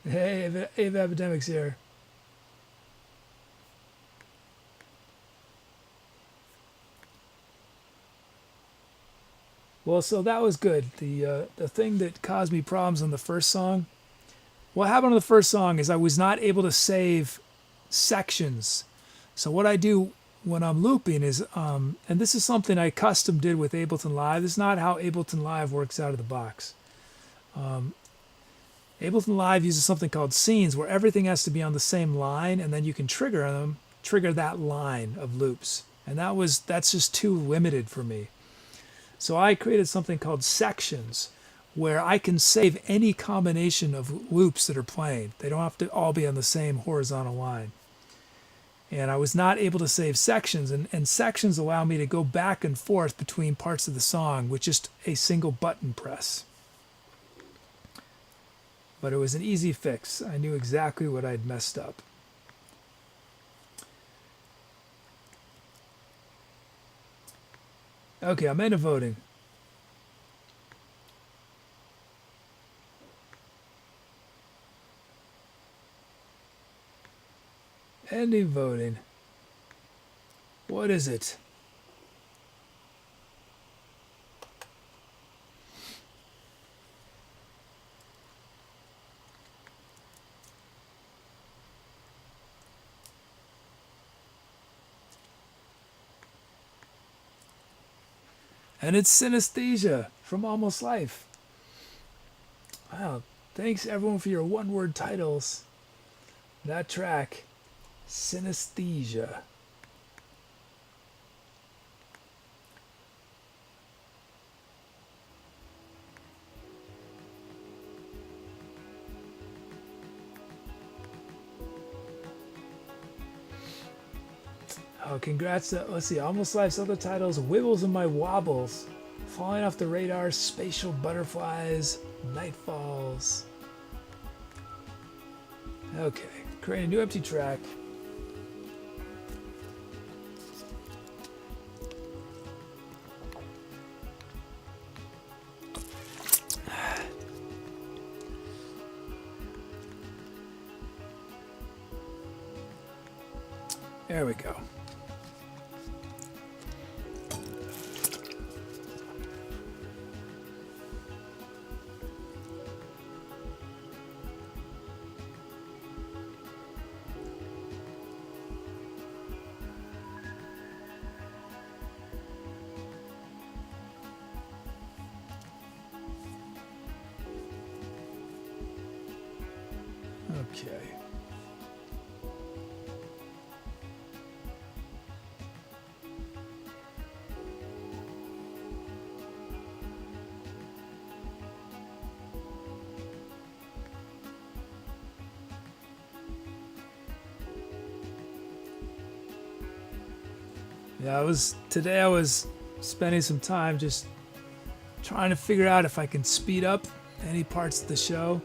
Hey, Ava Epidemic's here. Well, so that was good. The thing that caused me problems on the first song, what happened on the first song is I was not able to save sections. So what I do when I'm looping is, and this is something I custom did with Ableton Live. This is not how Ableton Live works out of the box. Ableton Live uses something called scenes where everything has to be on the same line, and then you can trigger that line of loops. And that's just too limited for me. So I created something called sections where I can save any combination of loops that are playing. They don't have to all be on the same horizontal line. And I was not able to save sections, and sections allow me to go back and forth between parts of the song with just a single button press. But it was an easy fix. I knew exactly what I'd messed up. Okay, I'm into voting. Ending voting. What is it? And it's Synesthesia from AlmostAtLife. Wow, thanks everyone for your one-word titles. That track, Synesthesia. Oh, congrats to, let's see, AlmostAtLife's other titles, Wibbles and My Wobbles, Falling Off the Radar, Spatial Butterflies, Nightfalls. Okay, create a new empty track. There we go. Okay. Yeah, today I was spending some time just trying to figure out if I can speed up any parts of the show.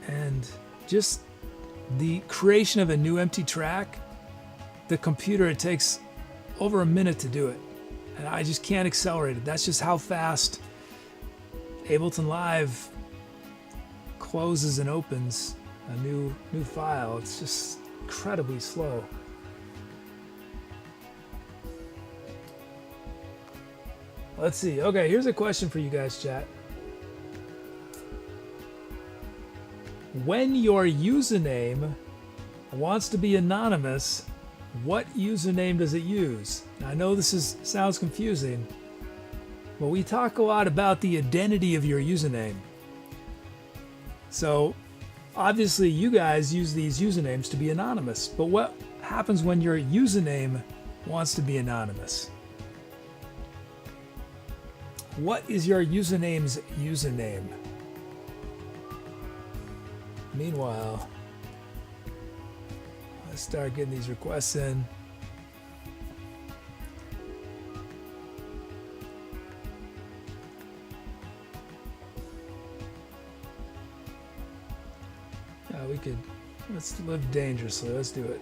And just the creation of a new empty track, the computer, it takes over a minute to do it. And I just can't accelerate it. That's just how fast Ableton Live closes and opens a new file. It's just incredibly slow. Let's see. Okay, here's a question for you guys, chat. When your username wants to be anonymous, what username does it use? Now, I know this sounds confusing, Well, we talk a lot about the identity of your username. So obviously you guys use these usernames to be anonymous, but what happens when your username wants to be anonymous? What is your username's username? Meanwhile, let's start getting these requests in. Let's live dangerously. Let's do it.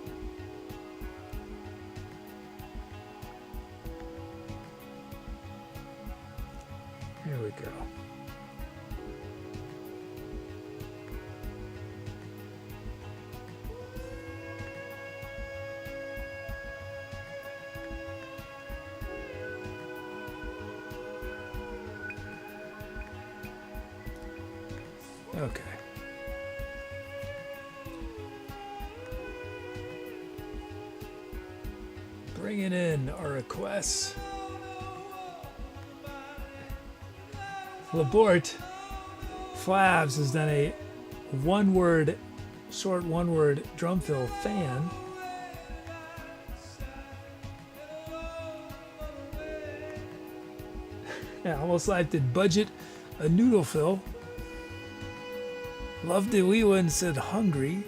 Here we go. Okay. Bringing in our requests. Labort Flabs has done a short one-word drum fill fan. Yeah, AlmostAtLife did budget a noodle fill. Loved the wee one said hungry.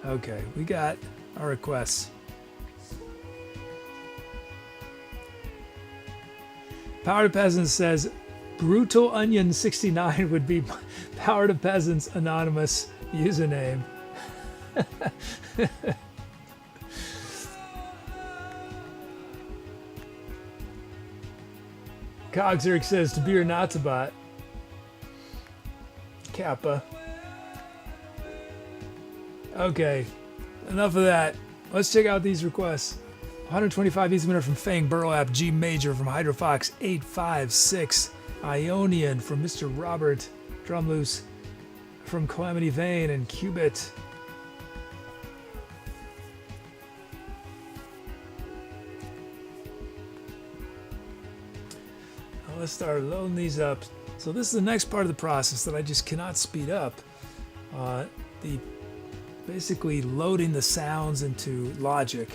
Okay, we got our requests. Power to Peasants says Brutal Onion 69 would be Power to Peasants anonymous username. Cogzerk says to be or not to bot. Kappa. Okay, enough of that. Let's check out these requests. 125 Easy Winner from Fang, Burrow App, G Major from Hydrofox, 856, Ionian from Mr. Robert, Drumloose from Calamity Vane, and Cubit. Now let's start loading these up. So this is the next part of the process that I just cannot speed up. Basically loading the sounds into Logic,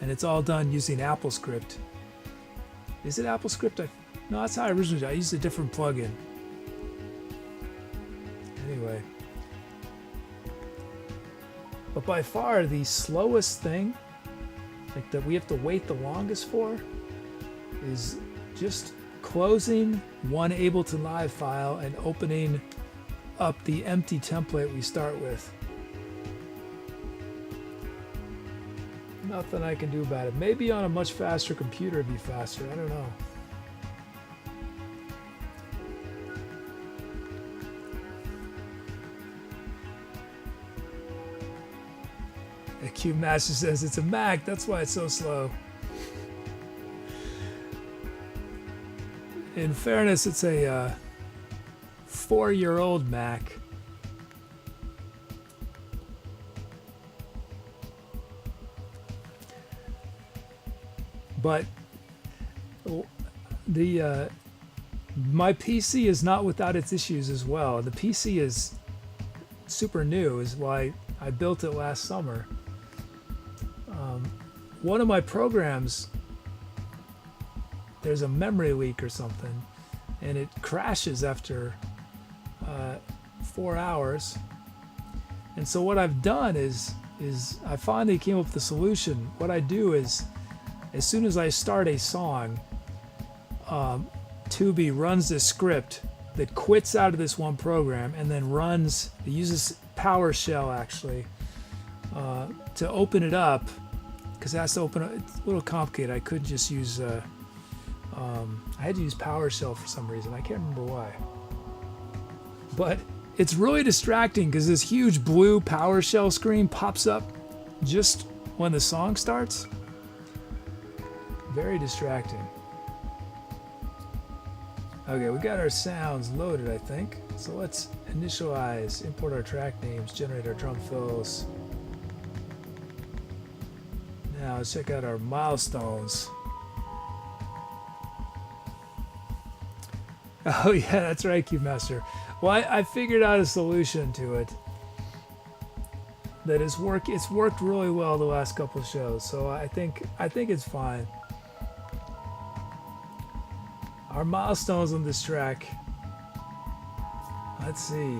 and it's all done using AppleScript. Is it AppleScript? No, that's how I originally did. I used a different plugin. Anyway, but by far the slowest thing, like that we have to wait the longest for, is just closing one Ableton Live file and opening up the empty template we start with. Nothing I can do about it. Maybe on a much faster computer it'd be faster. I don't know. The Cube Master says it's a Mac. That's why it's so slow. In fairness, it's a 4-year-old Mac. But my PC is not without its issues as well. The PC is super new, is why I built it last summer. One of my programs, there's a memory leak or something, and it crashes after 4 hours. And so what I've done is I finally came up with the solution. What I do is, as soon as I start a song, Tubi runs this script that quits out of this one program and then it uses PowerShell actually to open it up, because it has to open it. It's a little complicated. I couldn't just use, I had to use PowerShell for some reason. I can't remember why. But it's really distracting because this huge blue PowerShell screen pops up just when the song starts. Very distracting. Okay, we got our sounds loaded, I think. So let's initialize, import our track names, generate our drum fills. Now let's check out our milestones. Oh yeah, that's right, Cube Master. Well, I figured out a solution to it. That it's worked really well the last couple of shows, so I think it's fine. Our milestones on this track. Let's see.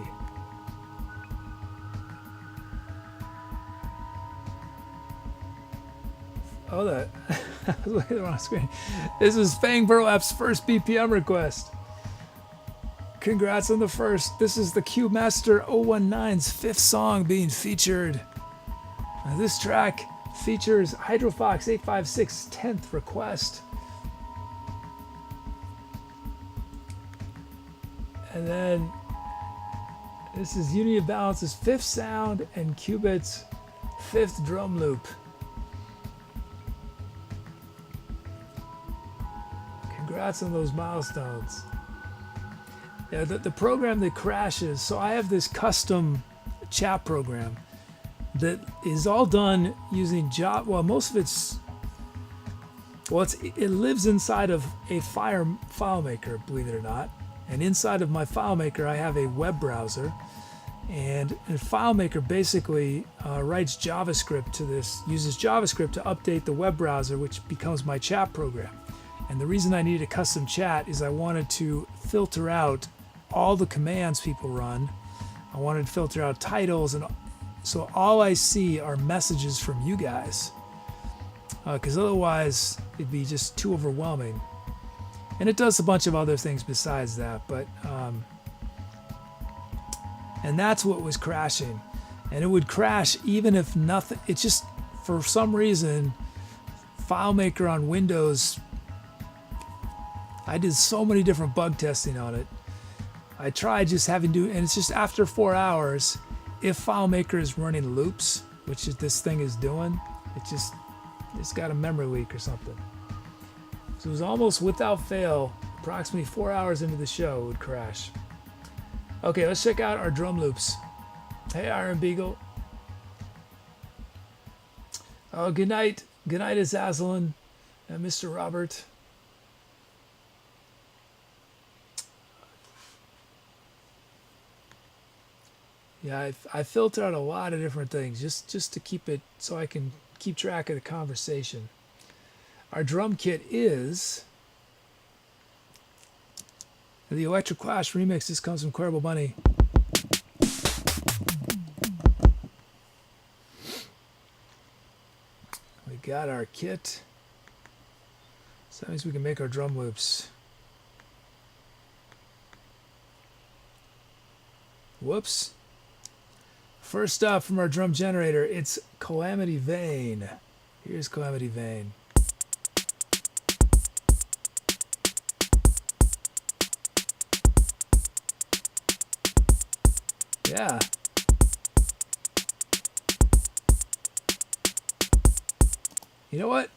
Oh, that. I was looking at the wrong screen. This is Fang Burlap's first BPM request. Congrats on the first. This is the Cube Master 019's fifth song being featured. This track features Hydrofox 856's 10th request. And then this is Unity of Balance's fifth sound and Qubit's fifth drum loop. Congrats on those milestones. Yeah, the program that crashes, so I have this custom chat program that is all done using Java. Well, most of it lives inside of a FileMaker, believe it or not. And inside of my FileMaker, I have a web browser. And FileMaker basically writes JavaScript to this, uses JavaScript to update the web browser, which becomes my chat program. And the reason I needed a custom chat is I wanted to filter out all the commands people run. I wanted to filter out titles, and so all I see are messages from you guys. Because otherwise it'd be just too overwhelming. And it does a bunch of other things besides that, but and that's what was crashing. And it would crash even if nothing, it's just, for some reason, FileMaker on Windows, I did so many different bug testing on it. I tried just having to, and it's just after 4 hours, if FileMaker is running loops, which is this thing is doing, it's got a memory leak or something. So it was almost without fail, approximately 4 hours into the show, it would crash. Okay, let's check out our drum loops. Hey, Iron Beagle. Oh, good night. Good night, Azazalin and Mr. Robert. Yeah, I filter out a lot of different things just to keep it so I can keep track of the conversation. Our drum kit is the Electric Clash remix. This comes from Queryable Bunny. We got our kit. So that means we can make our drum loops. Whoops. First up from our drum generator, it's Calamity Vane. Here's Calamity Vane. Yeah. You know what?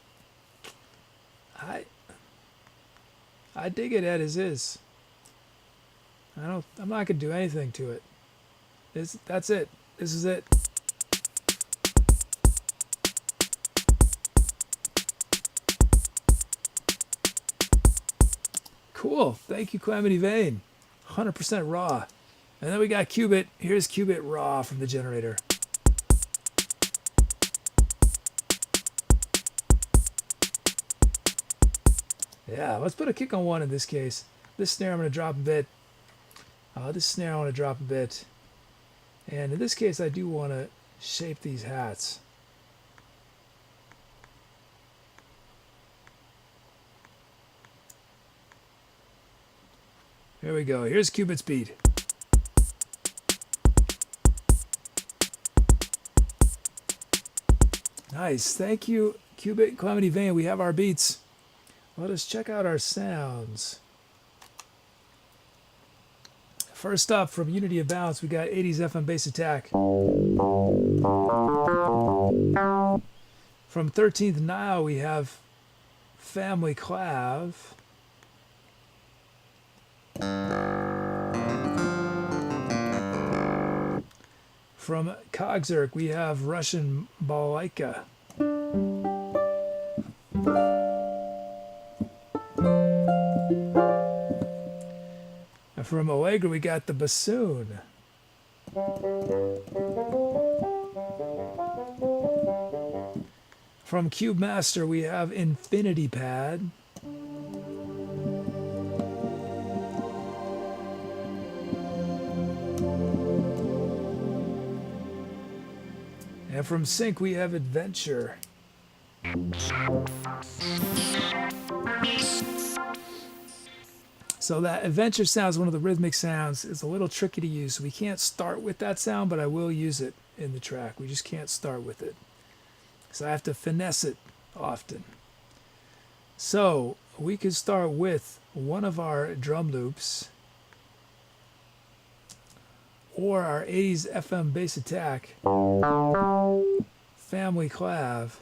I dig it as is. I'm not gonna do anything to it. That's it. This is it. Cool. Thank you, Calamity Vane. 100% raw. And then we got Qubit. Here's Qubit raw from the generator. Yeah, let's put a kick on one in this case. This snare I'm going to drop a bit. This snare I want to drop a bit. And in this case, I do want to shape these hats. Here we go. Here's Qubit's beat. Nice. Thank you, Qubit, Calamity Vane. We have our beats. Let us check out our sounds. First up, from Unity of Balance, we got 80s FM Bass Attack. From 13th Nile, we have Family Clav. From Kogzerk, we have Russian Balaika. Allegra, we got the bassoon. From Cube Master, we have Infinity Pad. And from Sync, we have Adventure. So that Adventure sound is one of the rhythmic sounds. It's a little tricky to use. So we can't start with that sound, but I will use it in the track. We just can't start with it. So I have to finesse it often. So we could start with one of our drum loops or our 80s FM bass attack, family clav,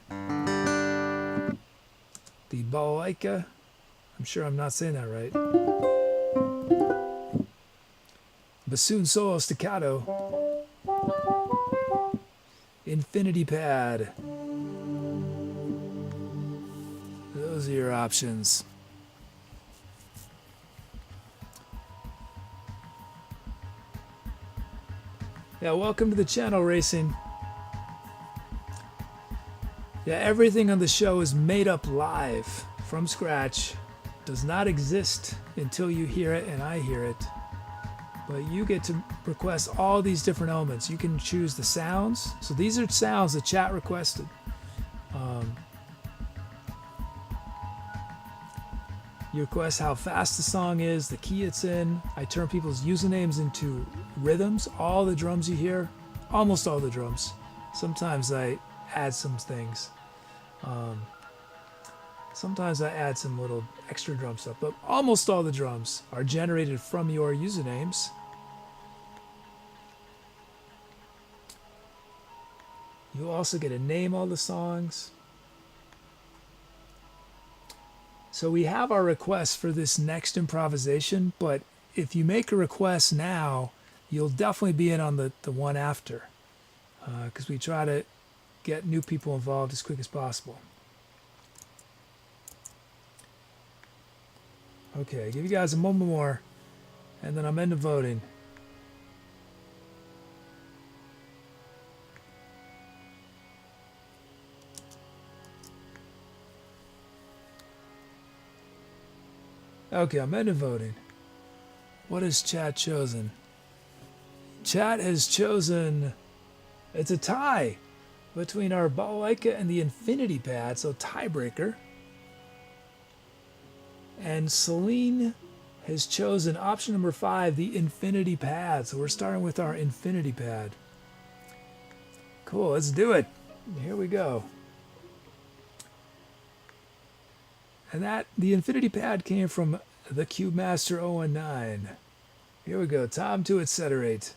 the balalaika, I'm sure I'm not saying that right, bassoon solo staccato, infinity pad. Those are your options. Yeah, welcome to the channel, Racing. Yeah, everything on the show is made up live from scratch. Does not exist until you hear it and I hear it. But you get to request all these different elements. You can choose the sounds. So these are sounds the chat requested. You request how fast the song is, the key it's in. I turn people's usernames into rhythms. All the drums you hear, almost all the drums. Sometimes I add some things. Sometimes I add some little extra drum stuff, but almost all the drums are generated from your usernames. You also get to name all the songs. So we have our requests for this next improvisation, but if you make a request now, you'll definitely be in on the one after, because we try to get new people involved as quick as possible. Okay, give you guys a moment more, and then I'm into voting. Okay, I'm into voting. What has chat chosen? Chat has chosen, it's a tie between our balalaika and the infinity pad, so tiebreaker. And Celine has chosen option number 5, the infinity pad. So we're starting with our infinity pad. Cool, let's do it. Here we go. And the infinity pad came from the Cube Master 019. Here we go, time to etceterate.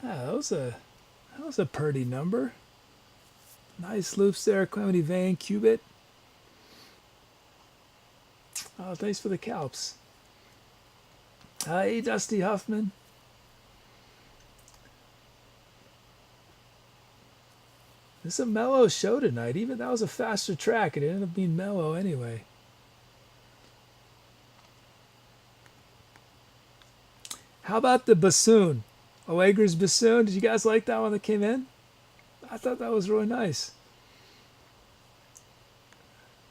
Ah, that was a pretty number. Nice loops there, Calamity Vein, Cubit. Oh, thanks for the calps. Hey, Dusty Huffman. This is a mellow show tonight. Even that was a faster track. It ended up being mellow anyway. How about the bassoon? Allegra's bassoon. Did you guys like that one that came in? I thought that was really nice.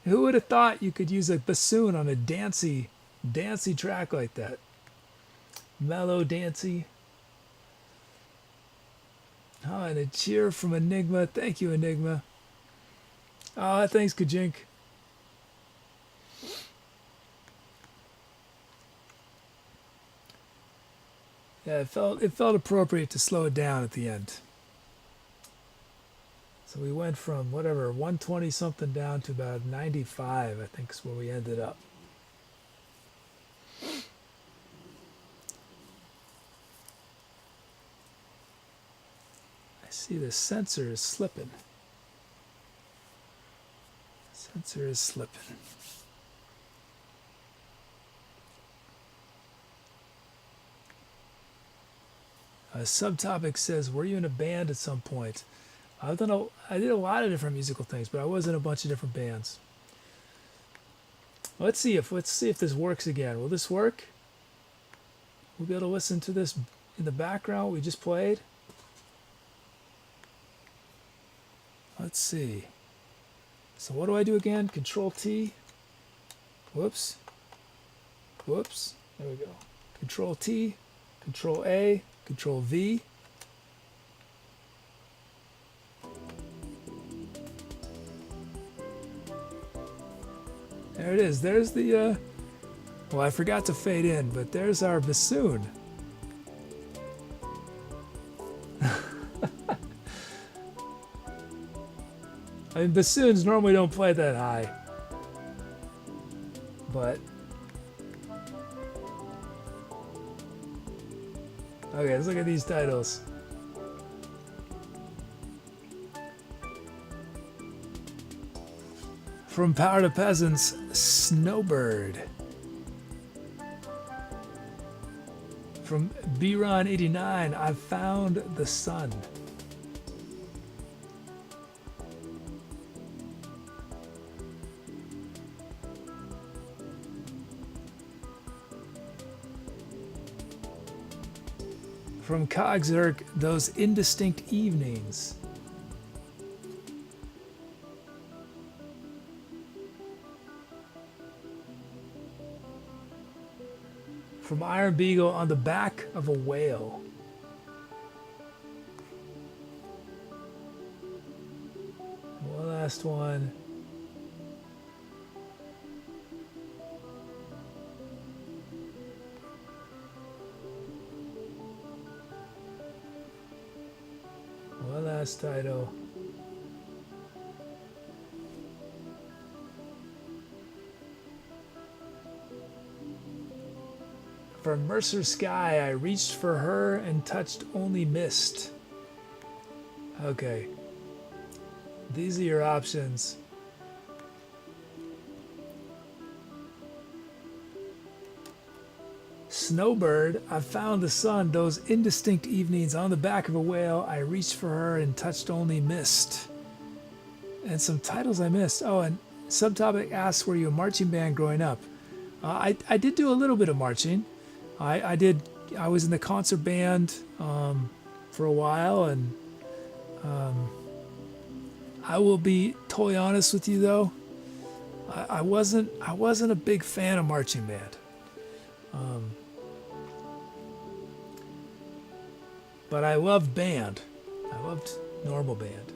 Who would have thought you could use a bassoon on a dancey track like that? Mellow, dancey. Oh, and a cheer from Enigma. Thank you, Enigma. Oh, thanks, Kajink. Yeah, it felt appropriate to slow it down at the end. So we went from whatever 120 something down to about 95, I think is where we ended up. I see the sensor is slipping. Sensor is slipping. A subtopic says, were you in a band at some point? I did a lot of different musical things, but I was in a bunch of different bands. Let's see if this works again. Will this work? We'll be able to listen to this in the background we just played. Let's see. So what do I do again? Control T. Whoops. Whoops. There we go. Control T. Control A. Control V. There it is. There's the, well, I forgot to fade in, but there's our bassoon. I mean, bassoons normally don't play that high. But okay, let's look at these titles. From Power to Peasants, Snowbird. From B-Ron89, I Found the Sun. From Cogsirk, Those Indistinct Evenings. From Iron Beagle, On the Back of a Whale. One last one. One last title. From MercerSkye, I reached for her and touched only mist. Okay. These are your options. Snowbird, I Found the Sun, Those Indistinct Evenings, On the Back of a Whale, I Reached for Her and Touched Only Mist. And some titles I missed. Oh, and subtopic asks, were you a marching band growing up? I did do a little bit of marching. I was in the concert band for a while, and I will be totally honest with you though. I wasn't a big fan of marching band. But I loved band. I loved normal band.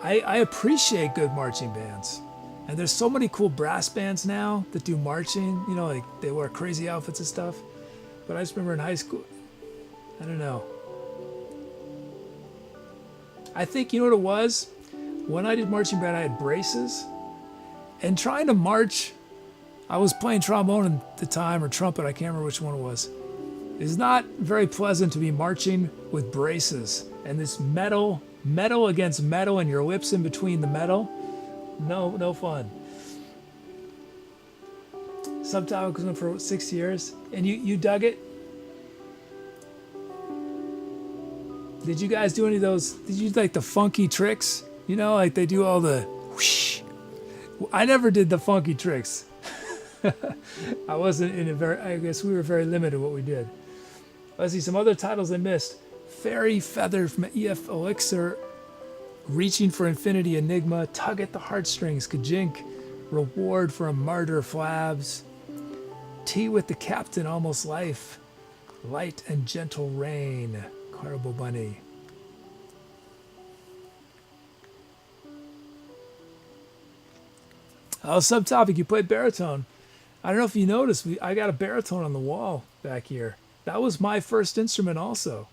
I appreciate good marching bands. And there's so many cool brass bands now that do marching, you know, like they wear crazy outfits and stuff. But I just remember in high school, I don't know. I think, you know what it was? When I did marching band, I had braces. And trying to march, I was playing trombone at the time, or trumpet, I can't remember which one it was. It's not very pleasant to be marching with braces. And this metal against metal, and your lips in between the metal. No fun. Subtopic was on for 6 years, and you dug it. Did you guys do any of those? Did you like the funky tricks? You know, like they do all the whoosh. I never did the funky tricks. I wasn't in a very. I guess we were very limited what we did. Let's see some other titles I missed. Fairy Feather from EF Elixir. Reaching for Infinity Enigma, Tug at the Heartstrings, Kajink, Reward for a Martyr Flabs, Tea with the Captain, Almost Life, Light and Gentle Rain, Carbo Bunny. Oh, subtopic, you played baritone. I don't know if you noticed, I got a baritone on the wall. back here. That was my first instrument also.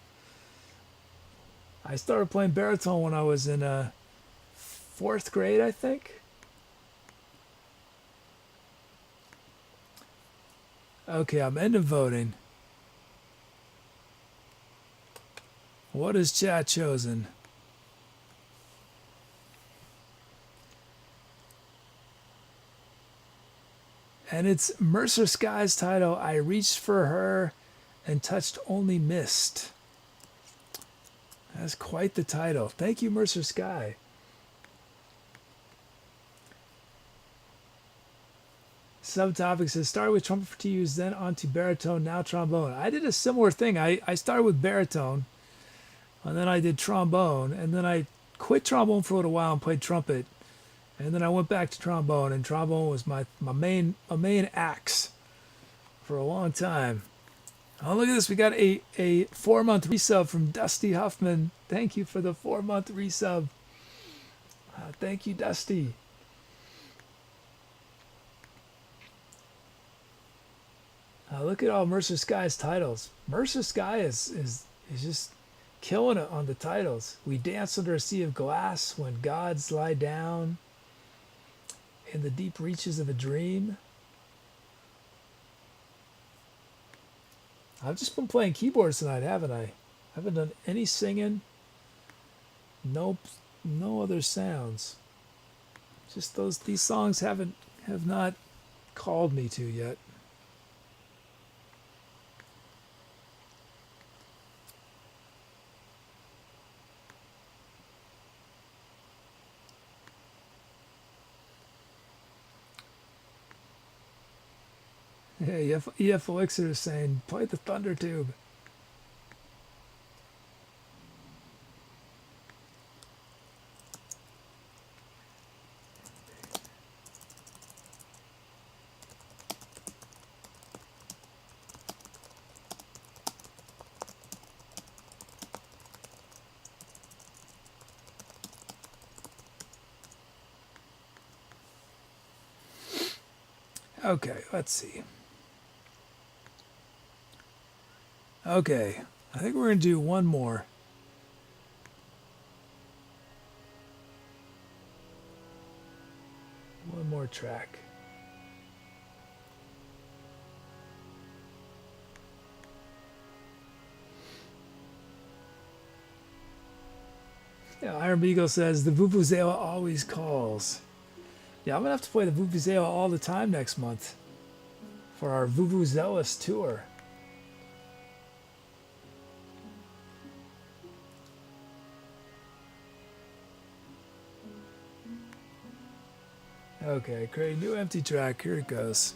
I started playing baritone when I was in 4th grade, I think. Okay, I'm ending voting. What has chat chosen? And it's MercerSkye's title, I Reached for Her and Touched Only Missed. That's quite the title. Thank you, MercerSkye. Subtopic says, started with trumpet for 2 years, then on to baritone, now trombone. I did a similar thing. I started with baritone, and then I did trombone, and then I quit trombone for a little while and played trumpet. And then I went back to trombone, and trombone was my main axe for a long time. Oh, look at this. We got a 4-month resub from Dusty Huffman. Thank you for the 4-month resub. Thank you, Dusty. Look at all MercerSkye's titles. MercerSkye is just killing it on the titles. We dance under a sea of glass when gods lie down in the deep reaches of a dream. I've just been playing keyboards tonight, haven't I? I haven't done any singing. Nope, no other sounds. Just these songs have not called me to yet. Hey, EF Elixir is saying, play the Thunder Tube. Okay, let's see. Okay, I think we're going to do one more. One more track. Yeah, Iron Beagle says, the Vuvuzela always calls. Yeah, I'm going to have to play the Vuvuzela all the time next month for our Vuvuzelas tour. Okay, create a new empty track. Here it goes.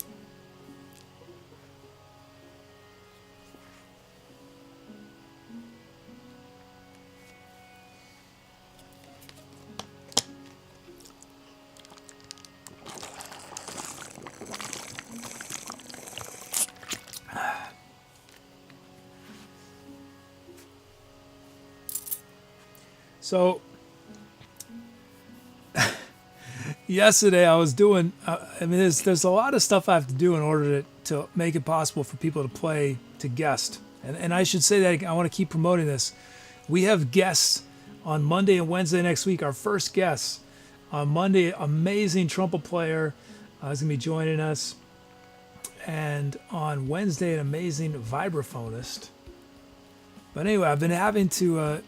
So yesterday I was doing, there's a lot of stuff I have to do in order to make it possible for people to play to guest. And I should say that I want to keep promoting this. We have guests on Monday and Wednesday next week. Our first guests on Monday, amazing trumpet player is going to be joining us. And on Wednesday, an amazing vibraphonist. But anyway, I've been having to,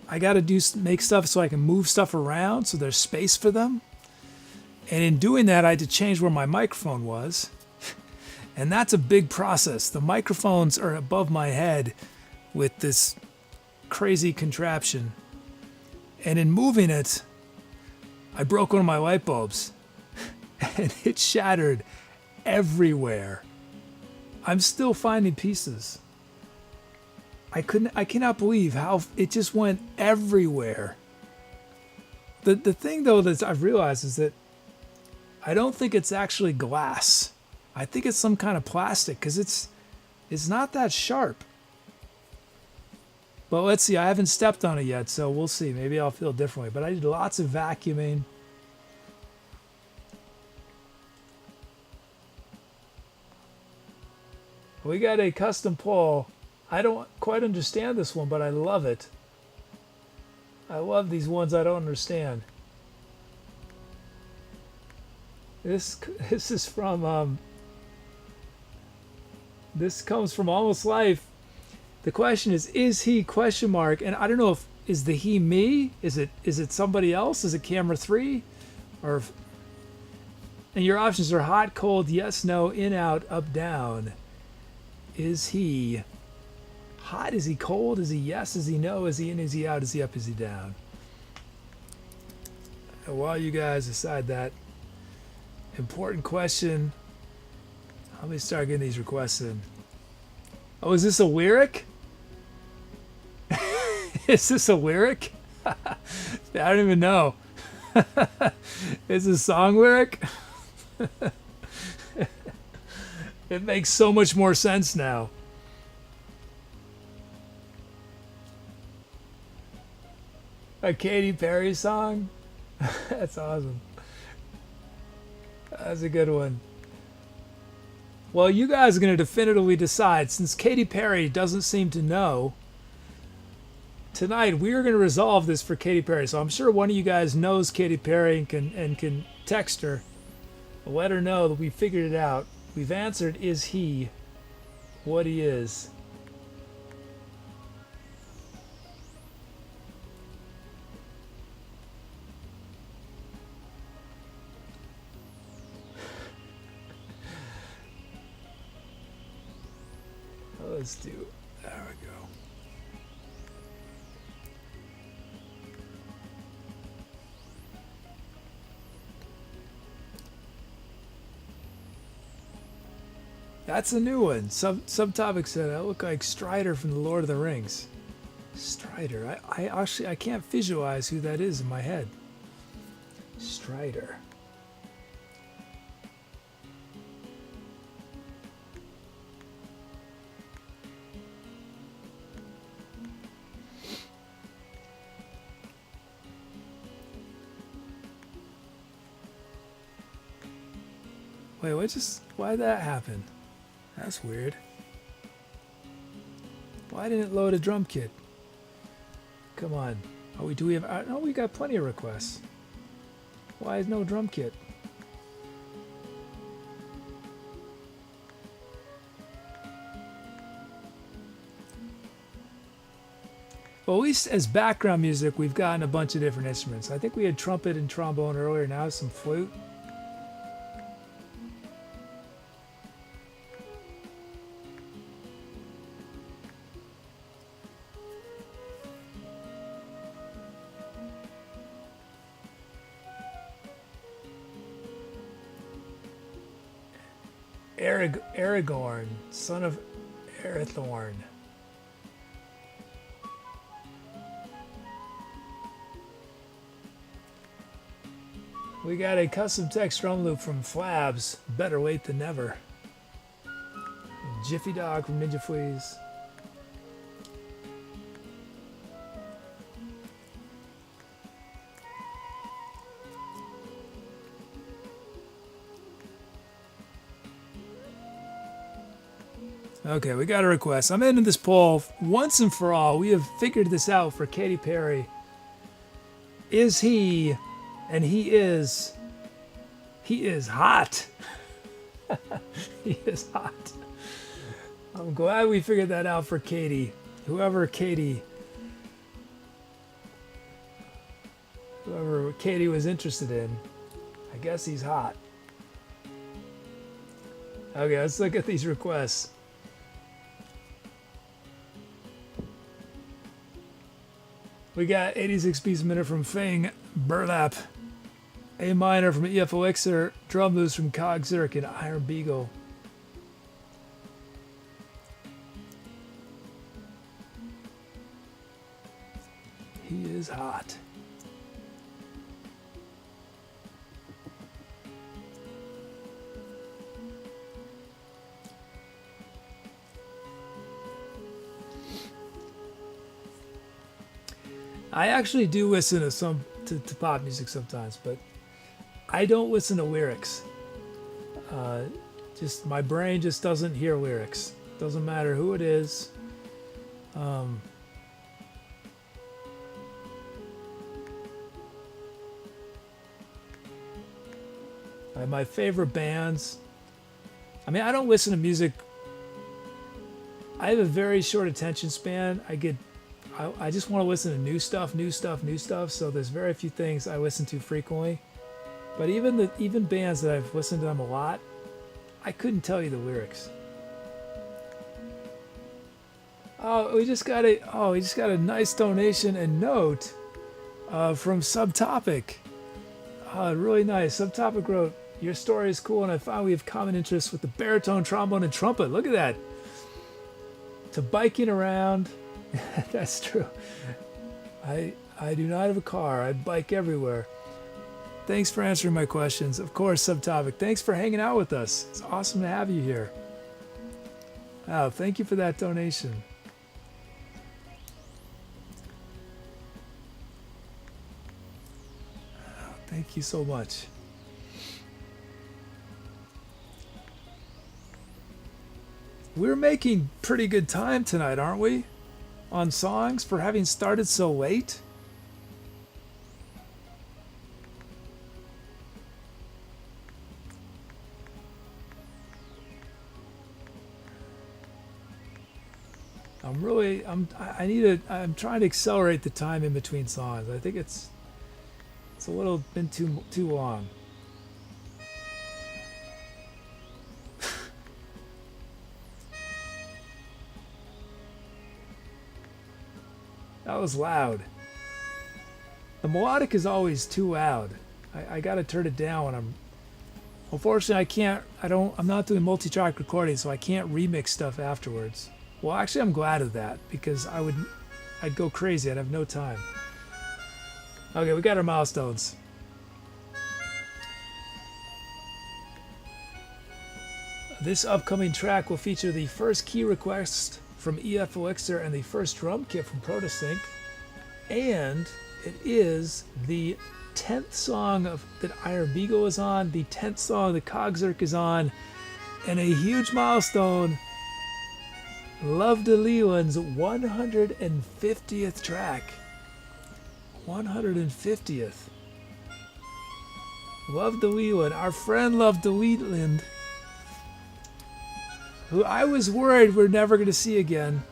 I got to make stuff so I can move stuff around so there's space for them. And in doing that, I had to change where my microphone was. And that's a big process. The microphones are above my head with this crazy contraption. And in moving it, I broke one of my light bulbs. And it shattered everywhere. I'm still finding pieces. I cannot believe how it just went everywhere. The thing though that I've realized is that I don't think it's actually glass. I think it's some kind of plastic because it's not that sharp. But let's see, I haven't stepped on it yet, so we'll see. Maybe I'll feel differently. But I did lots of vacuuming. We got a custom poll. I don't quite understand this one, but I love it. I love these ones I don't understand. This is from this comes from AlmostAtLife. The question is he question mark, and I don't know if is the he me? Is it somebody else? Is it camera 3? Or and your options are hot, cold, yes, no, in, out, up, down. Is he hot? Is he cold? Is he yes? Is he no? Is he in? Is he out? Is he up? Is he down? And while you guys decide that important question, let me start getting these requests in. Oh, is this a lyric? Is this a lyric? I don't even know. Is this a song lyric? It makes so much more sense now. A Katy Perry song? That's awesome. That's a good one. Well, you guys are going to definitively decide, since Katy Perry doesn't seem to know. Tonight we are going to resolve this for Katy Perry. So I'm sure one of you guys knows Katy Perry and can text her, let her know that we figured it out. We've answered is he what he is. Let's do, there we go. That's a new one. Subtopic said I look like Strider from the Lord of the Rings. Strider. I actually I can't visualize who that is in my head. Strider. Wait, why did that happen? That's weird. Why didn't it load a drum kit? Come on. Oh, do we have? No, we got plenty of requests. Why is no drum kit? Well, at least as background music, we've gotten a bunch of different instruments. I think we had trumpet and trombone earlier. Now some flute. Aragorn, son of Arathorn. We got a custom text drum loop from Flabs. Better late than never. Jiffy Dog from Ninja Fleas. Okay, we got a request. I'm ending this poll once and for all. We have figured this out for Katy Perry. Is he, and he is hot. He is hot. I'm glad we figured that out for Katy. Whoever Katy was interested in, I guess he's hot. Okay, let's look at these requests. We got 86 beats a minute from Fang Burlap, A minor from EF Elixir, drum loops from Cog Zurich and Iron Beagle. He is hot. I actually do listen to pop music sometimes, but I don't listen to lyrics. Just my brain just doesn't hear lyrics. Doesn't matter who it is. And my favorite bands. I mean, I don't listen to music. I have a very short attention span. I just want to listen to new stuff. So there's very few things I listen to frequently. But even bands that I've listened to them a lot, I couldn't tell you the lyrics. We just got a nice donation and note from Subtopic. Really nice. Subtopic wrote, "Your story is cool, and I found we have common interests with the baritone, trombone, and trumpet." Look at that. To biking around. That's true. I do not have a car. I bike everywhere. Thanks for answering my questions. Of course, Subtopic. Thanks for hanging out with us. It's awesome to have you here. Wow, thank you for that donation. Thank you so much. We're making pretty good time tonight, aren't we? On songs for having started so late. I'm trying to accelerate the time in between songs. I think it's a little been too long. That was loud. The melodic is always too loud. I gotta turn it down when unfortunately I'm not doing multi-track recording, so I can't remix stuff afterwards. Well, actually I'm glad of that, because I'd go crazy. I'd have no time. Okay, we got our milestones. This upcoming track will feature the first key request from EF Elixir and the first drum kit from Protosync, and it is the 10th song that Iron Beagle is on, the 10th song that Cogzerk is on, and a huge milestone, Love de Leland's 150th track. 150th. Love de Leland, our friend Love de Leland, who I was worried we're never going to see again.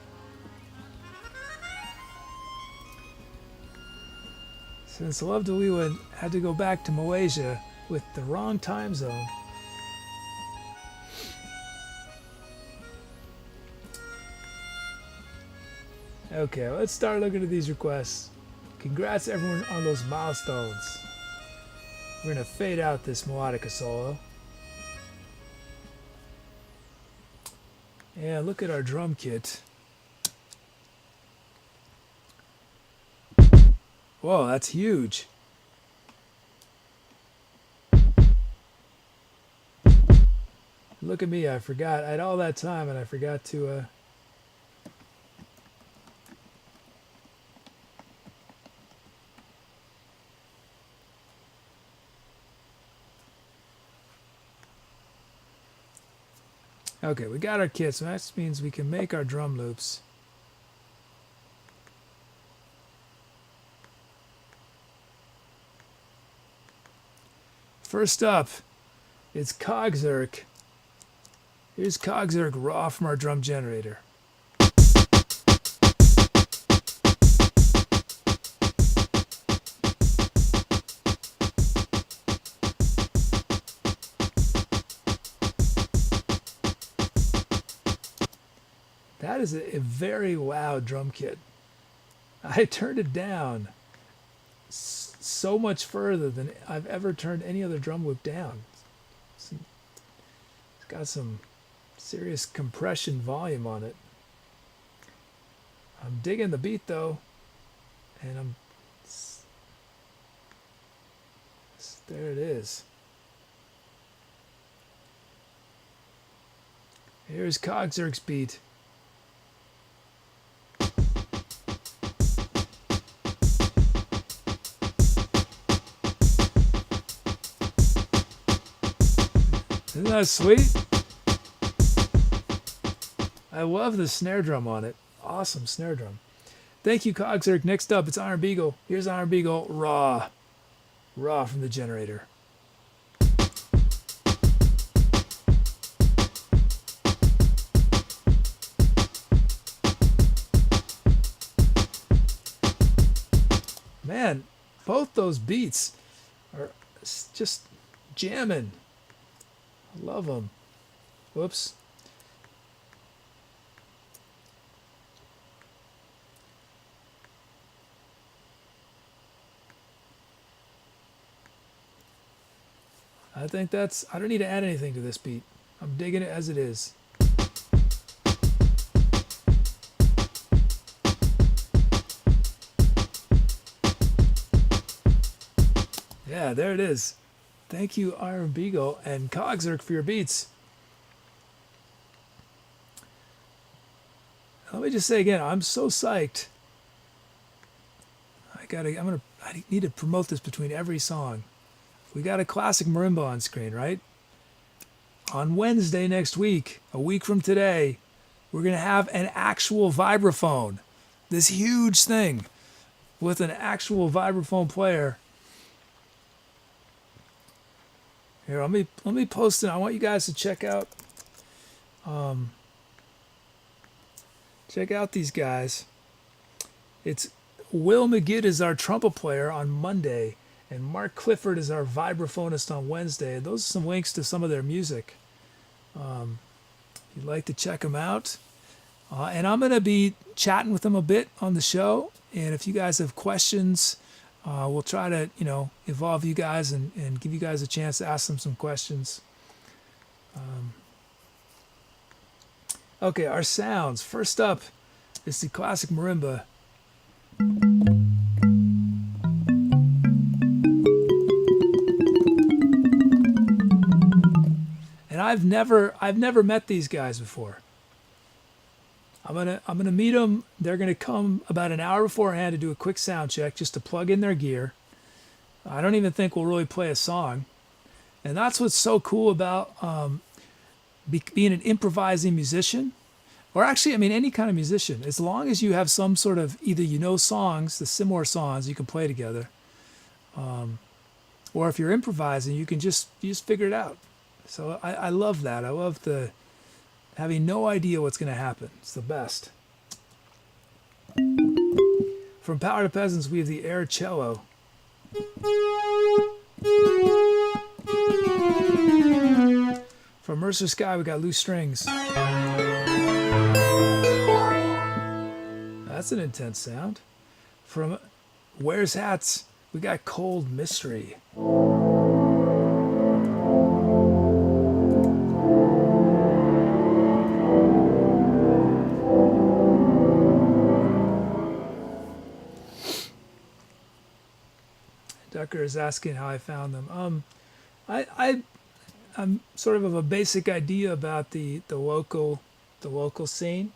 Since Love de Leland had to go back to Malaysia with the wrong time zone. Okay, let's start looking at these requests. Congrats everyone on those milestones. We're going to fade out this melodica solo. And look at our drum kit. Whoa, that's huge. Look at me, I forgot. I had all that time and I forgot to... Okay, we got our kit, so that means we can make our drum loops. First up, it's Cogzerk. Here's Cogzerk raw from our drum generator. That is a very loud drum kit. I turned it down so much further than I've ever turned any other drum loop down. It's got some serious compression volume on it. I'm digging the beat though, and there it is. Here's Cogzerk's beat. Isn't that sweet? I love the snare drum on it. Awesome snare drum. Thank you, Cogsirk. Next up, it's Iron Beagle. Here's Iron Beagle, raw. Raw from the generator. Man, both those beats are just jamming. I love them. Whoops. I think that's, I don't need to add anything to this beat. I'm digging it as it is. Yeah, there it is. Thank you, Iron Beagle and Cogsirk, for your beats. Let me just say again, I'm so psyched. I need to promote this between every song. We got a classic marimba on screen, right? On Wednesday next week, a week from today, we're going to have an actual vibraphone. This huge thing with an actual vibraphone player. Here, let me post it. I want you guys to check out these guys. It's Will McGitt is our trumpet player on Monday, and Mark Clifford is our vibraphonist on Wednesday. Those are some links to some of their music. If you'd like to check them out. And I'm going to be chatting with them a bit on the show. And if you guys have questions, we'll try to, involve you guys and give you guys a chance to ask them some questions. Okay, our sounds. First up is the classic marimba. And I've never met these guys before. I'm gonna meet them. They're gonna come about an hour beforehand to do a quick sound check, just to plug in their gear. I don't even think we'll really play a song, and that's what's so cool about being an improvising musician, or actually, I mean, any kind of musician. As long as you have some sort of either songs, the similar songs you can play together, or if you're improvising, you just figure it out. So I love that. I love having no idea what's going to happen. It's the best. From Power to Peasants, we have the air cello. From MercerSkye, we got loose strings. That's an intense sound. From Where's Hats, we got Cold Mystery. Ducker is asking how I found them. I'm sort of a basic idea about the local scene,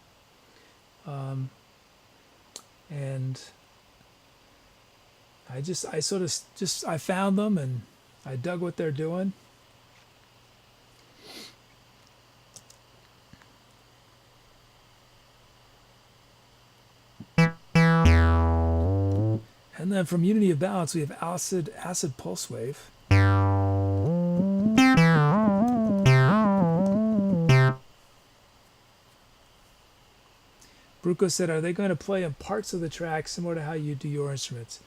and I found them and I dug what they're doing. And then from Unity of Balance, we have acid pulse wave. Bruco said, are they going to play in parts of the track similar to how you do your instruments?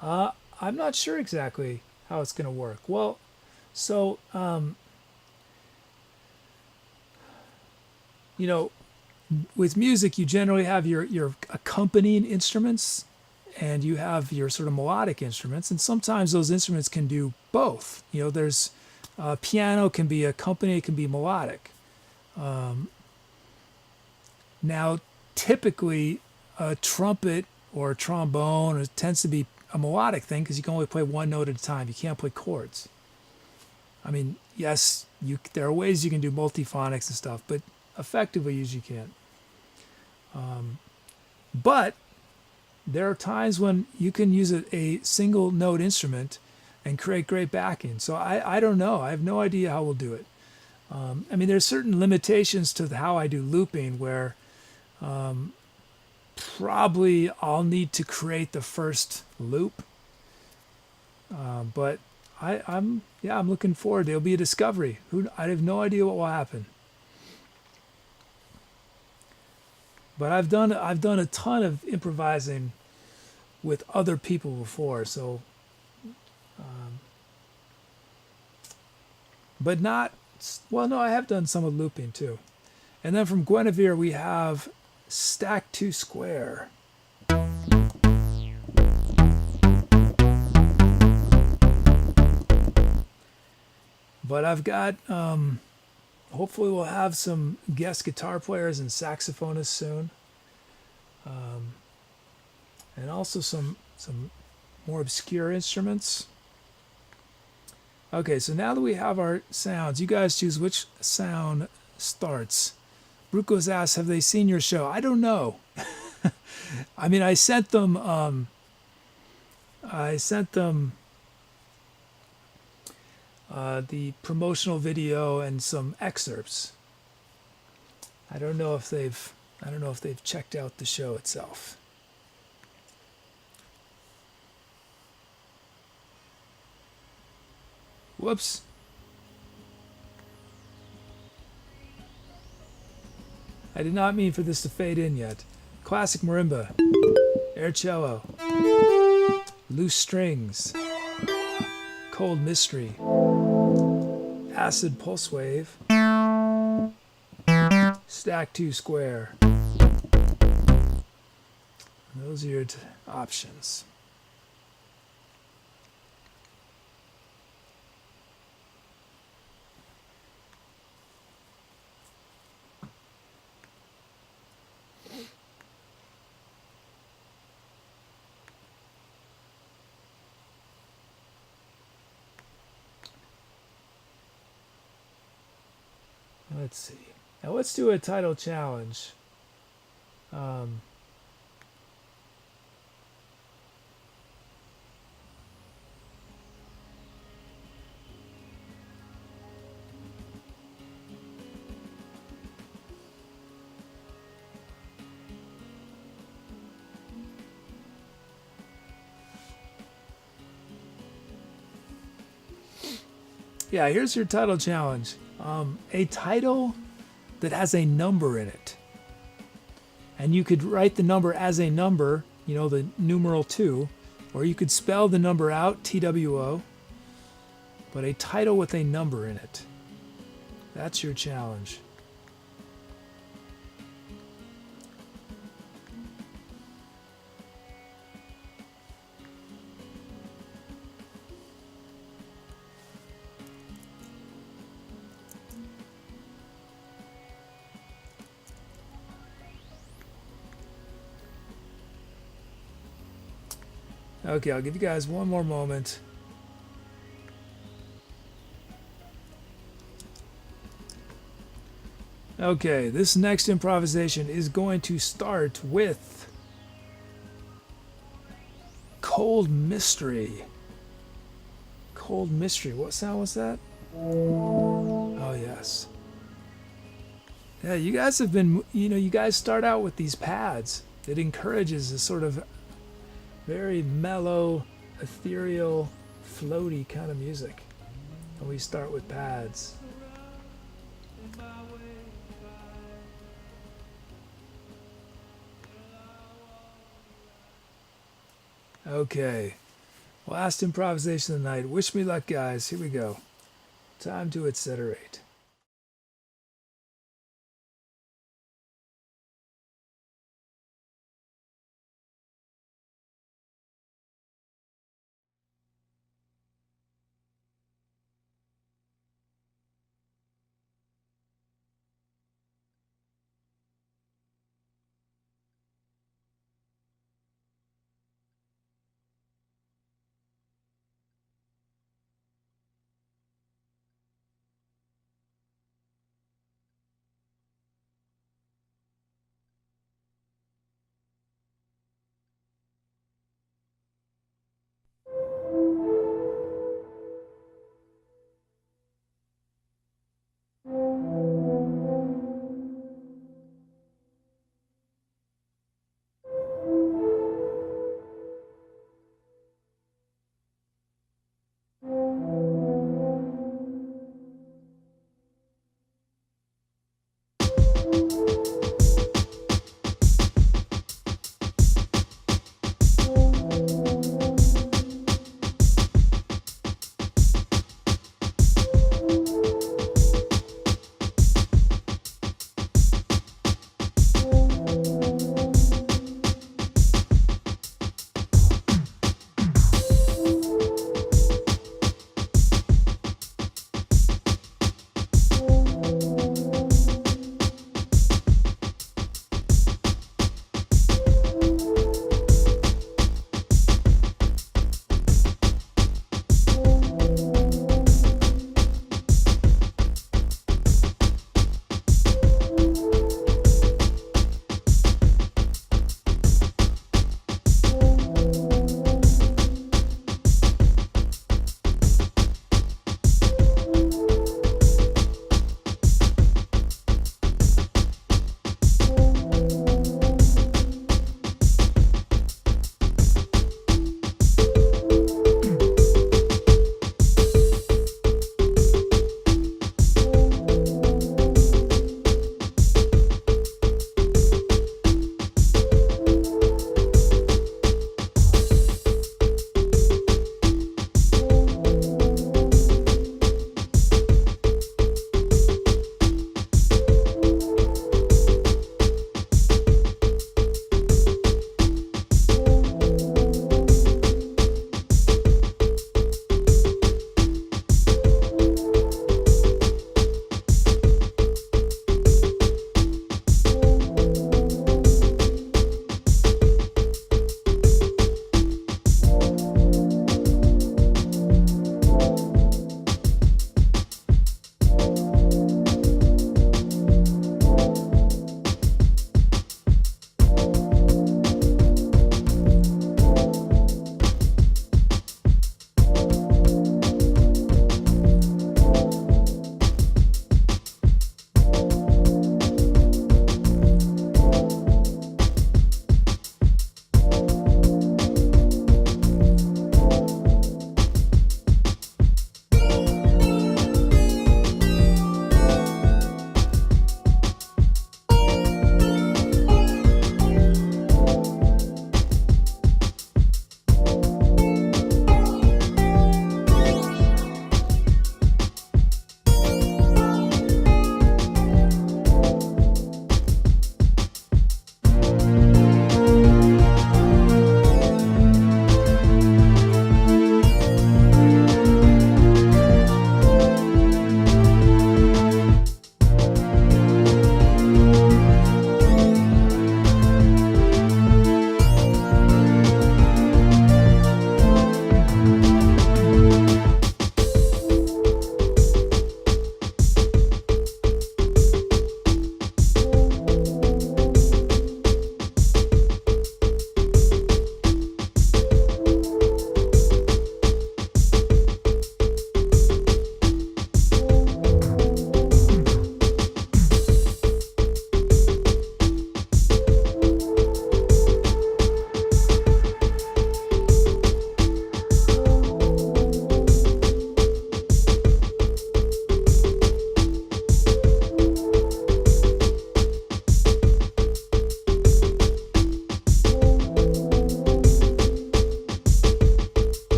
I'm not sure exactly how it's going to work. Well, so, with music, you generally have your accompanying instruments, and you have your sort of melodic instruments, and sometimes those instruments can do both. There's piano can be accompanied, it can be melodic. Now, typically, a trumpet or a trombone tends to be a melodic thing because you can only play one note at a time. You can't play chords. I mean, yes, there are ways you can do multiphonics and stuff, but effectively, you usually can't. But there are times when you can use a single note instrument and create great backing. So I don't know. I have no idea how we'll do it. I mean, there's certain limitations to how I do looping where probably I'll need to create the first loop. But I'm looking forward. There'll be a discovery. I have no idea what will happen. But I've done a ton of improvising with other people before, so but not well. No, I have done some of looping too. And then from Guinevere we have Stack 2 Square. But I've got hopefully we'll have some guest guitar players and saxophonists soon, and also some more obscure instruments. Okay, so now that we have our sounds, you guys choose which sound starts. Bruco's asked, have they seen your show? I don't know. I mean, I sent them the promotional video and some excerpts. I don't know if they've checked out the show itself. Whoops. I did not mean for this to fade in yet. Classic marimba, air cello, loose strings, cold mystery, acid pulse wave, stack 2 square. Those are your options. Let's see. Now let's do a title challenge. Yeah, here's your title challenge. A title that has a number in it. And you could write the number as a number, the numeral 2, or you could spell the number out, TWO, but a title with a number in it. That's your challenge. Okay, I'll give you guys one more moment. Okay, this next improvisation is going to start with Cold Mystery. Cold Mystery. What sound was that? Oh, yes. Yeah, you guys have been, you guys start out with these pads. It encourages a sort of very mellow, ethereal, floaty kind of music. And we start with pads. Okay, last improvisation of the night. Wish me luck, guys. Here we go. Time to etceterate.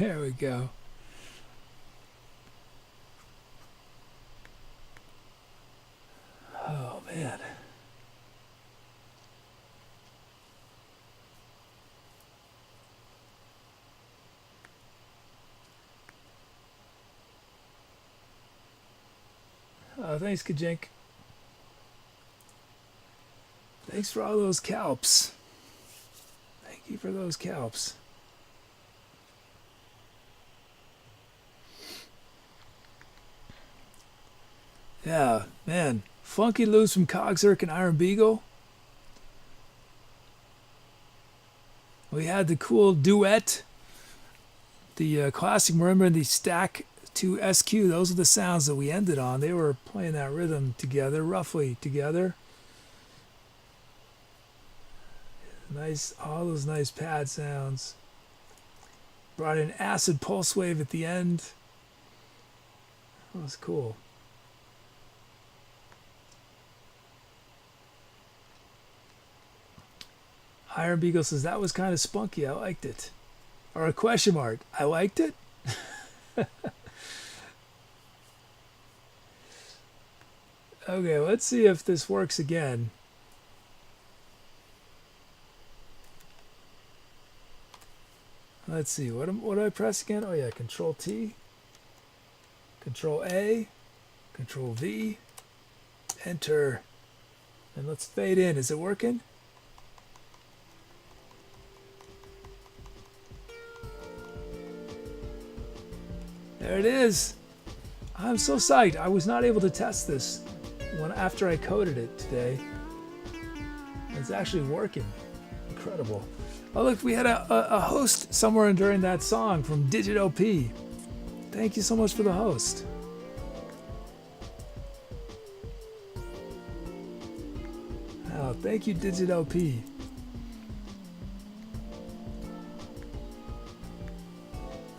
There we go. Oh, man. Oh, thanks, Kajink. Thanks for all those calps. Thank you for those calps. Yeah, man. Funky Loose from Cogsirk and Iron Beagle. We had the cool duet. The classic marimba and the stack to SQ. Those are the sounds that we ended on. They were playing that rhythm together, roughly together. Nice, all those nice pad sounds. Brought in acid pulse wave at the end. That was cool. Iron Beagle says that was kind of spunky. I liked it. Or a question mark. I liked it. Okay, let's see if this works again. Let's see. What do I press again? Oh yeah, Control T, Control A, Control V, Enter, and let's fade in. Is it working? There it is. I'm so psyched. I was not able to test this after I coded it today. It's actually working. Incredible. Oh look, we had a host somewhere during that song from Digit OP. Thank you so much for the host. Oh, thank you, Digit OP.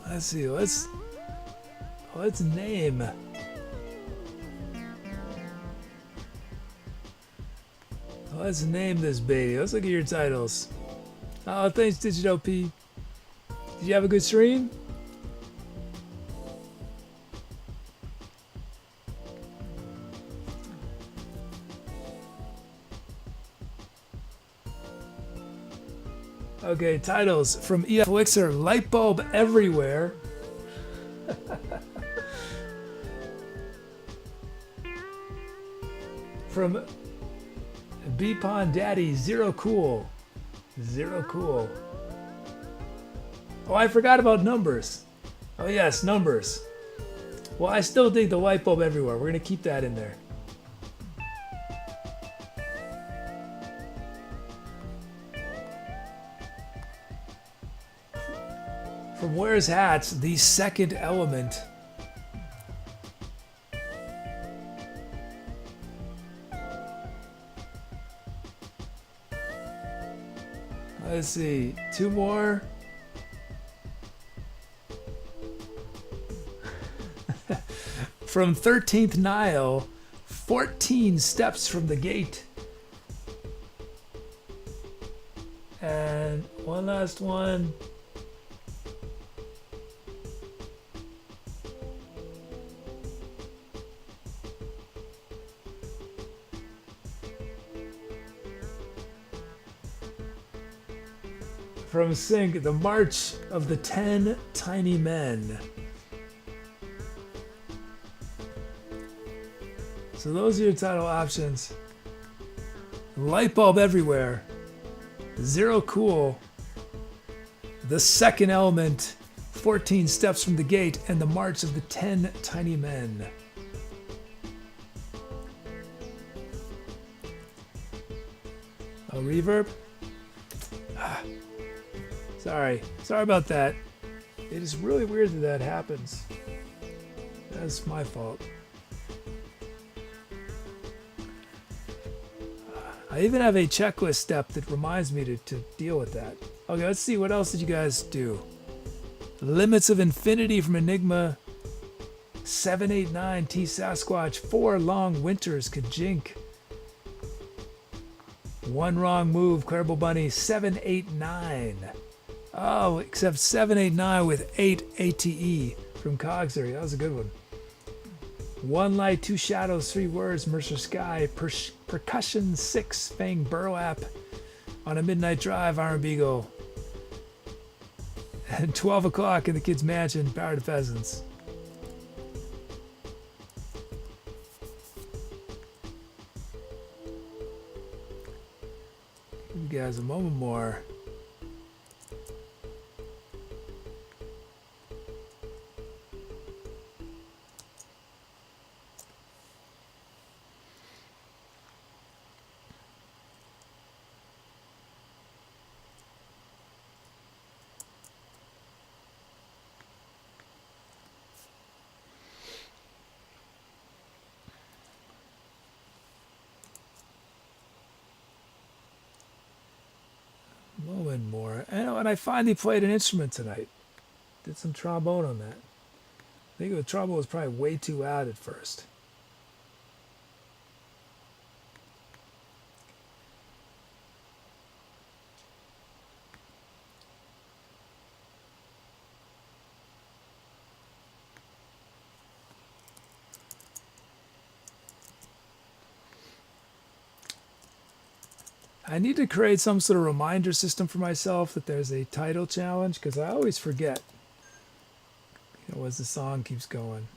Let's see. Let's name. Let's name this baby. Let's look at your titles. Oh, thanks, Digit OP. Did you have a good stream? Okay, titles from EF Elixir, Light Bulb Everywhere. From Beepon Daddy, Zero Cool. Zero Cool. Oh, I forgot about numbers. Oh yes, numbers. Well, I still dig the light bulb everywhere. We're gonna keep that in there. From Where's Hats, the second element. Let's see, two more. From 13th Nile, 14 steps from the gate. And one last one. From Sync, The March of the 10 Tiny Men. So those are your title options. Light Bulb Everywhere, Zero Cool, The Second Element, 14 Steps from the Gate, and The March of the 10 Tiny Men. A reverb? Sorry about that. It is really weird that happens. That's my fault. I even have a checklist step that reminds me to deal with that. Okay, let's see. What else did you guys do? Limits of Infinity from Enigma. 789 T Sasquatch. 4 Long Winters Kajink. One Wrong Move Clarable Bunny. 789. Oh, except 789 with 8 ATE from Cogsary. That was a good one. One light, two shadows, three words, MercerSkye. Percussion 6, Fang Burrow app. On a midnight drive, Iron Beagle. And 12 o'clock in the kids' mansion, Power to Pheasants. Give you guys a moment more. Moment more. And I finally played an instrument tonight. Did some trombone on that. I think the trombone was probably way too loud at first. I need to create some sort of reminder system for myself that there's a title challenge, because I always forget, as the song keeps going.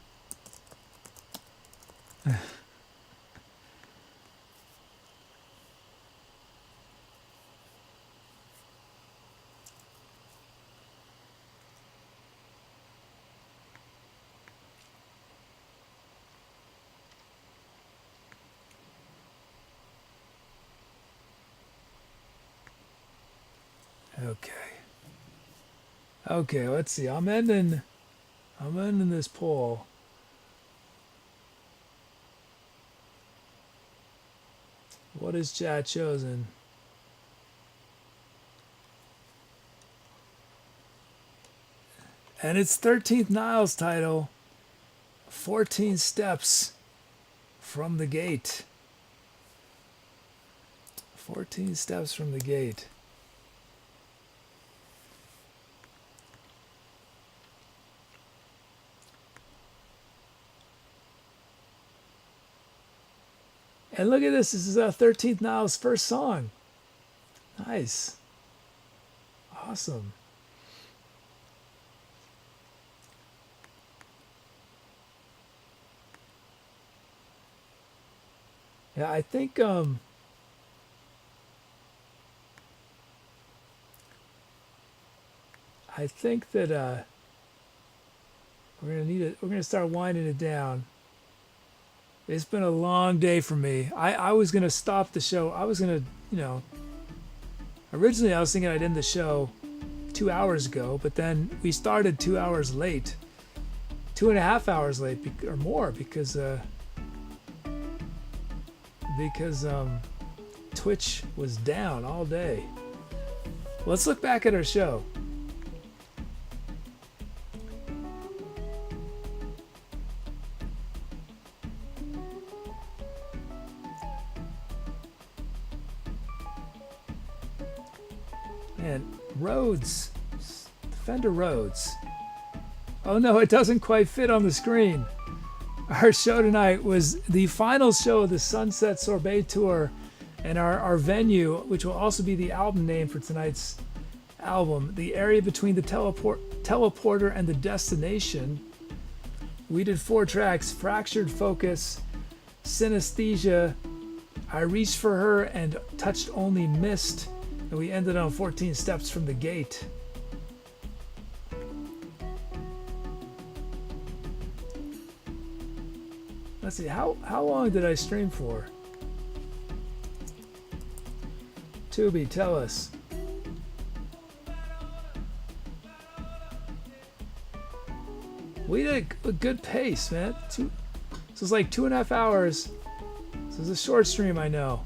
Okay, let's see. I'm ending this poll. What is chat chosen? And it's 13th Niles title, 14 steps from the gate. 14 steps from the gate. And look at this. This is 13th Niles' first song. Nice. Awesome. Yeah, I think that we're gonna need it. We're gonna start winding it down. It's been a long day for me. I was going to stop the show. I was going to, originally I was thinking I'd end the show 2 hours ago, but then we started 2 hours late, 2.5 hours late or more because Twitch was down all day. Let's look back at our show. Rhodes, Fender Rhodes. Oh no, it doesn't quite fit on the screen. Our show tonight was the final show of the Sunset Sorbet tour, and our venue, which will also be the album name for tonight's album, the area between the teleporter and the destination. We did 4 tracks: Fractured Focus, Synesthesia, I Reached for Her, and Touched Only Missed. And we ended on 14 steps from the gate. Let's see, how long did I stream for? Tubi, tell us. We did a good pace, man. This was like 2.5 hours. This is a short stream, I know.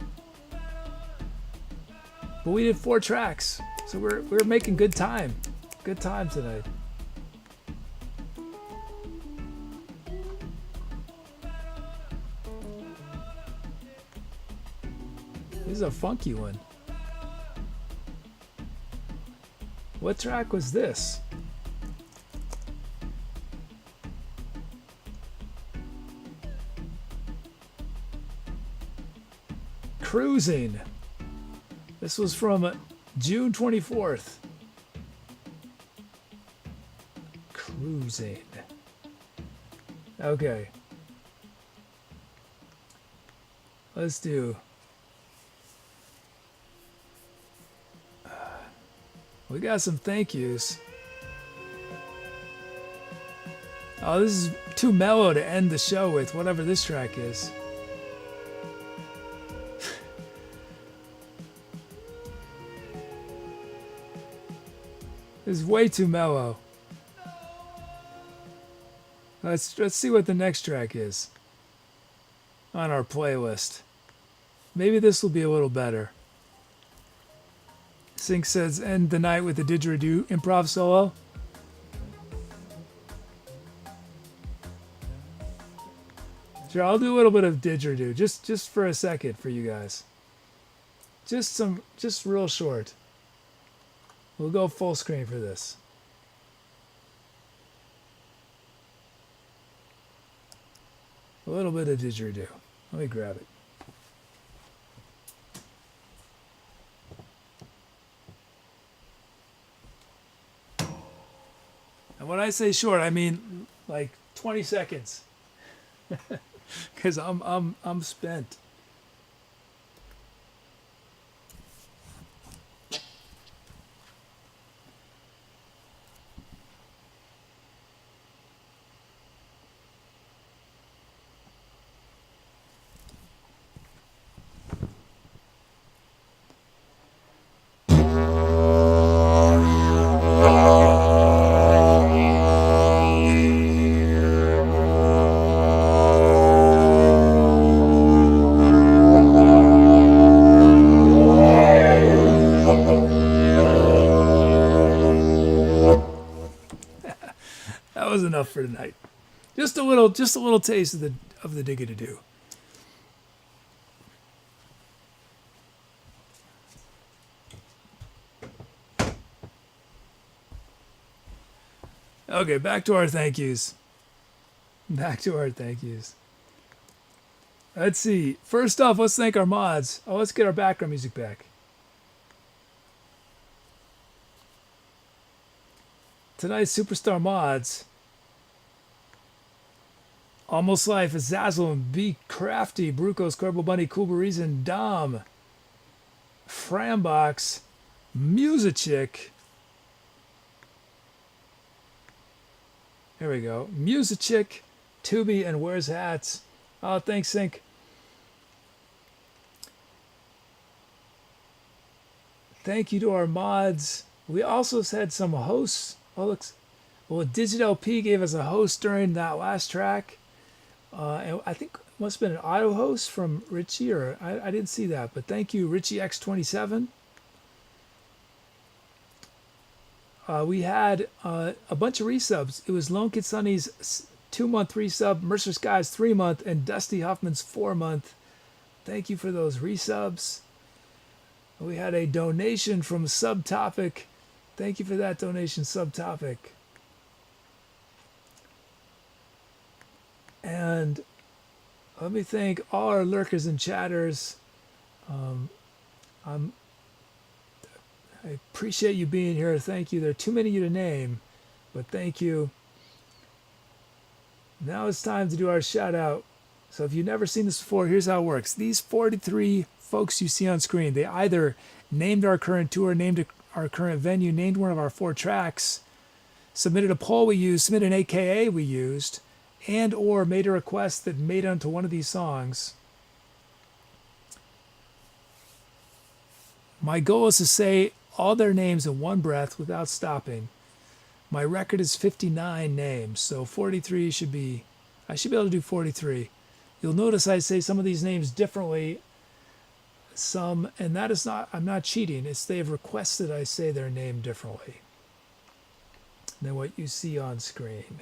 But we did 4 tracks, so we're making good time. Good time tonight. This is a funky one. What track was this? Cruising. This was from June 24th. Cruising. Okay. Let's do. We got some thank yous. Oh, this is too mellow to end the show with, whatever this track is. This is way too mellow. Let's see what the next track is on our playlist. Maybe this will be a little better. Sink says, end the night with a didgeridoo improv solo. Sure, I'll do a little bit of didgeridoo, just for a second for you guys. Just real short. We'll go full screen for this. A little bit of didgeridoo. Let me grab it. And when I say short, I mean like 20 seconds. Cuz I'm spent. Enough for tonight. Just a little taste of the diggity-doo. Okay, back to our thank yous. Let's see. First off, let's thank our mods. Oh, let's get our background music back. Tonight's superstar mods. AlmostAtLife, Azazel, Be Crafty, Brucos, Corbo Bunny, Cool Reason, Dom, Frambox, Musichick. Here we go. Musichick, Tubi, and Where's Hats. Oh, thanks, Sync. Thank you to our mods. We also had some hosts. Oh, looks. Well, Digital P gave us a host during that last track. And I think it must have been an auto host from Richie, or I didn't see that, but thank you, Richie X27. We had a bunch of resubs. It was Lone Kid Sunny's 2-month resub, MercerSkye's 3-month, and Dusty Huffman's 4-month. Thank you for those resubs. We had a donation from Subtopic. Thank you for that donation, Subtopic. And let me thank all our lurkers and chatters. I appreciate you being here. Thank you. There are too many of you to name, but thank you. Now it's time to do our shout out. So if you've never seen this before, here's how it works. These 43 folks you see on screen, they either named our current tour, named our current venue, named one of our 4 tracks, submitted a poll we used, submitted an AKA we used, and or made a request that made onto one of these songs. My goal is to say all their names in one breath without stopping. My record is 59 names, so 43 should be, I should be able to do 43. You'll notice I say some of these names differently, and that is not, I'm not cheating, it's they've requested I say their name differently than what you see on screen.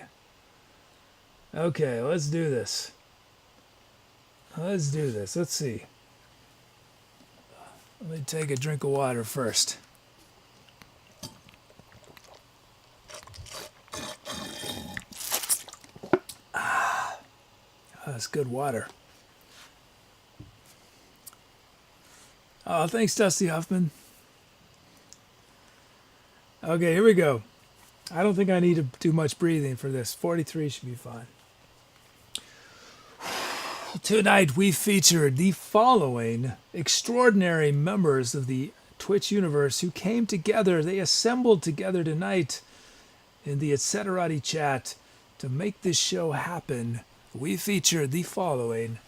Okay, let's do this. Let's see. Let me take a drink of water first. That's good water. Oh, thanks, Dusty Huffman. Okay, here we go. I don't think I need to do much breathing for this. 43 should be fine. Tonight we featured the following extraordinary members of the Twitch universe who came together. They assembled together tonight in the Etcetera chat to make this show happen. We featured the following.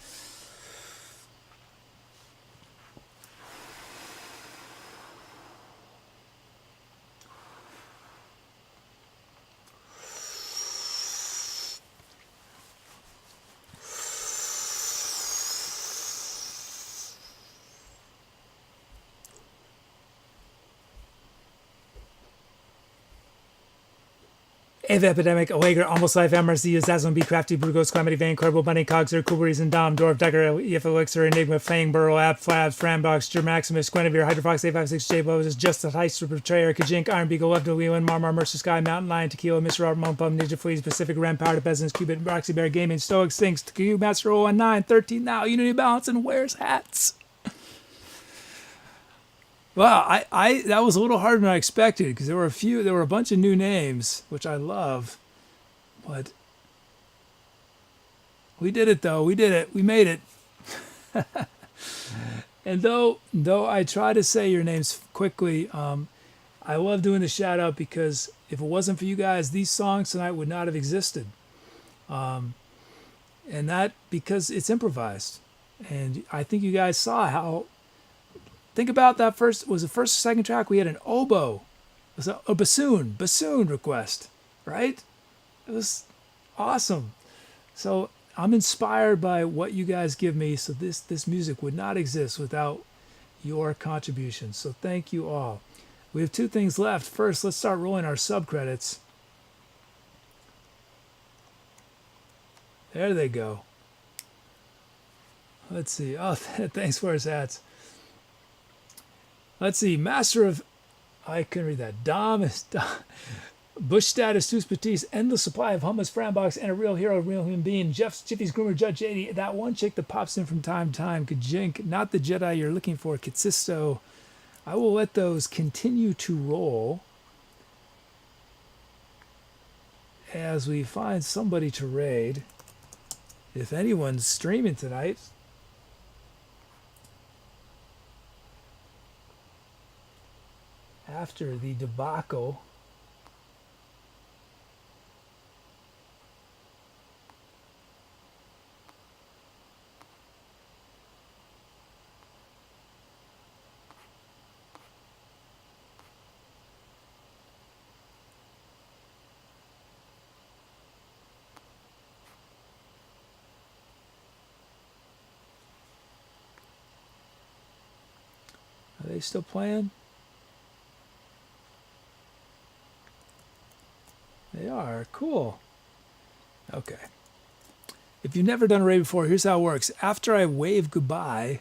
Ave Epidemic, Awager, AlmostAtLife, MRC, Zazzle, Be Crafty, Brugos, Calamity Vane, Corbo, Bunny, Cogser, Kuberies, and Dom, Dwarf, Decker, EF Elixir, Enigma, Fang, Burrow, App, Flabs, Frambox, Germaximus, Guinevere, Hydrofox, 856, J-Bows, Justice, Heist, Betrayer, Kajink, Iron Beagle, Left of Lewin, Marmar, MercerSkye, Mountain Lion, Tequila, Mr. Robert, Monpum, Ninja Fleas, Pacific Ram, Power to Peasants, Cubit, Roxy Bear, Gaming, Stoic, Sinks, Q Master 019, 13 now, Unity Balance, and Wears Hats. Well, I that was a little harder than I expected because there were a bunch of new names, which I love. But we did it, though. We did it. We made it. And though I try to say your names quickly, I love doing the shout out because if it wasn't for you guys, these songs tonight would not have existed. And that because it's improvised. And I think you guys saw how. Think about that first. Was the first or second track? We had an oboe. It was a bassoon request, right? It was awesome. So I'm inspired by what you guys give me. So this music would not exist without your contributions. So thank you all. We have two things left. First, let's start rolling our sub credits. There they go. Let's see. Oh, thanks for his hats. Let's see. Master of... I couldn't read that. Dom is... Bush status, Tus Batiste, endless supply of hummus, Frambox, and a real hero, real human being. Jiffy's groomer, Judge JD, that one chick that pops in from time to time, Kajink, not the Jedi you're looking for, Kitsisto. I will let those continue to roll as we find somebody to raid. If anyone's streaming tonight. After the debacle. Are they still playing? They are. Cool. Okay. If you've never done a raid before, here's how it works. After I wave goodbye,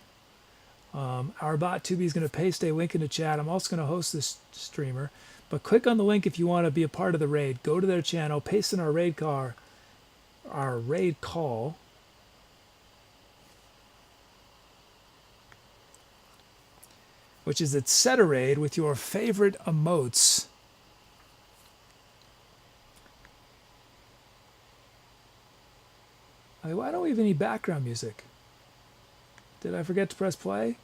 our bot Tubi is going to paste a link in the chat. I'm also going to host this streamer. But click on the link if you want to be a part of the raid. Go to their channel, paste in our raid call. Which is Etcetera with your favorite emotes. Okay, why don't we have any background music? Did I forget to press play?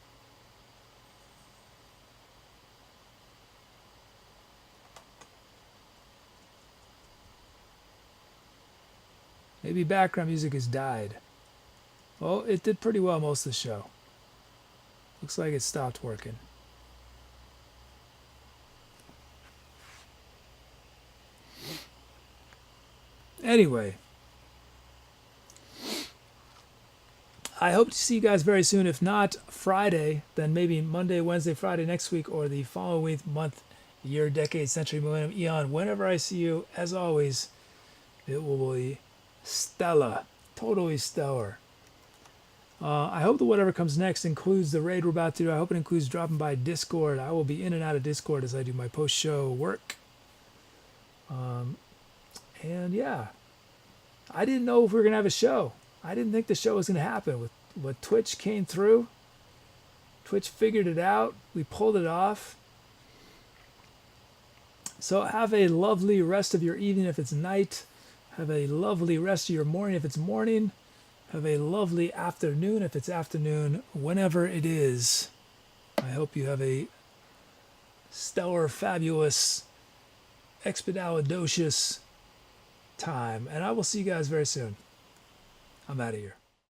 Maybe background music has died. Well, it did pretty well most of the show. Looks like it stopped working. Anyway, I hope to see you guys very soon. If not Friday, then maybe Monday, Wednesday, Friday next week, or the following week, month, year, decade, century, millennium, eon. Whenever I see you, as always, it will be stellar, totally stellar. I hope that whatever comes next includes the raid we're about to do. I hope it includes dropping by Discord. I will be in and out of Discord as I do my post-show work. And yeah, I didn't know if we were going to have a show. I didn't think the show was going to happen. With what Twitch came through, Twitch figured it out. We pulled it off. So have a lovely rest of your evening if it's night. Have a lovely rest of your morning if it's morning. Have a lovely afternoon if it's afternoon. Whenever it is. I hope you have a stellar, fabulous, expedalidocious time. And I will see you guys very soon. I'm out of here.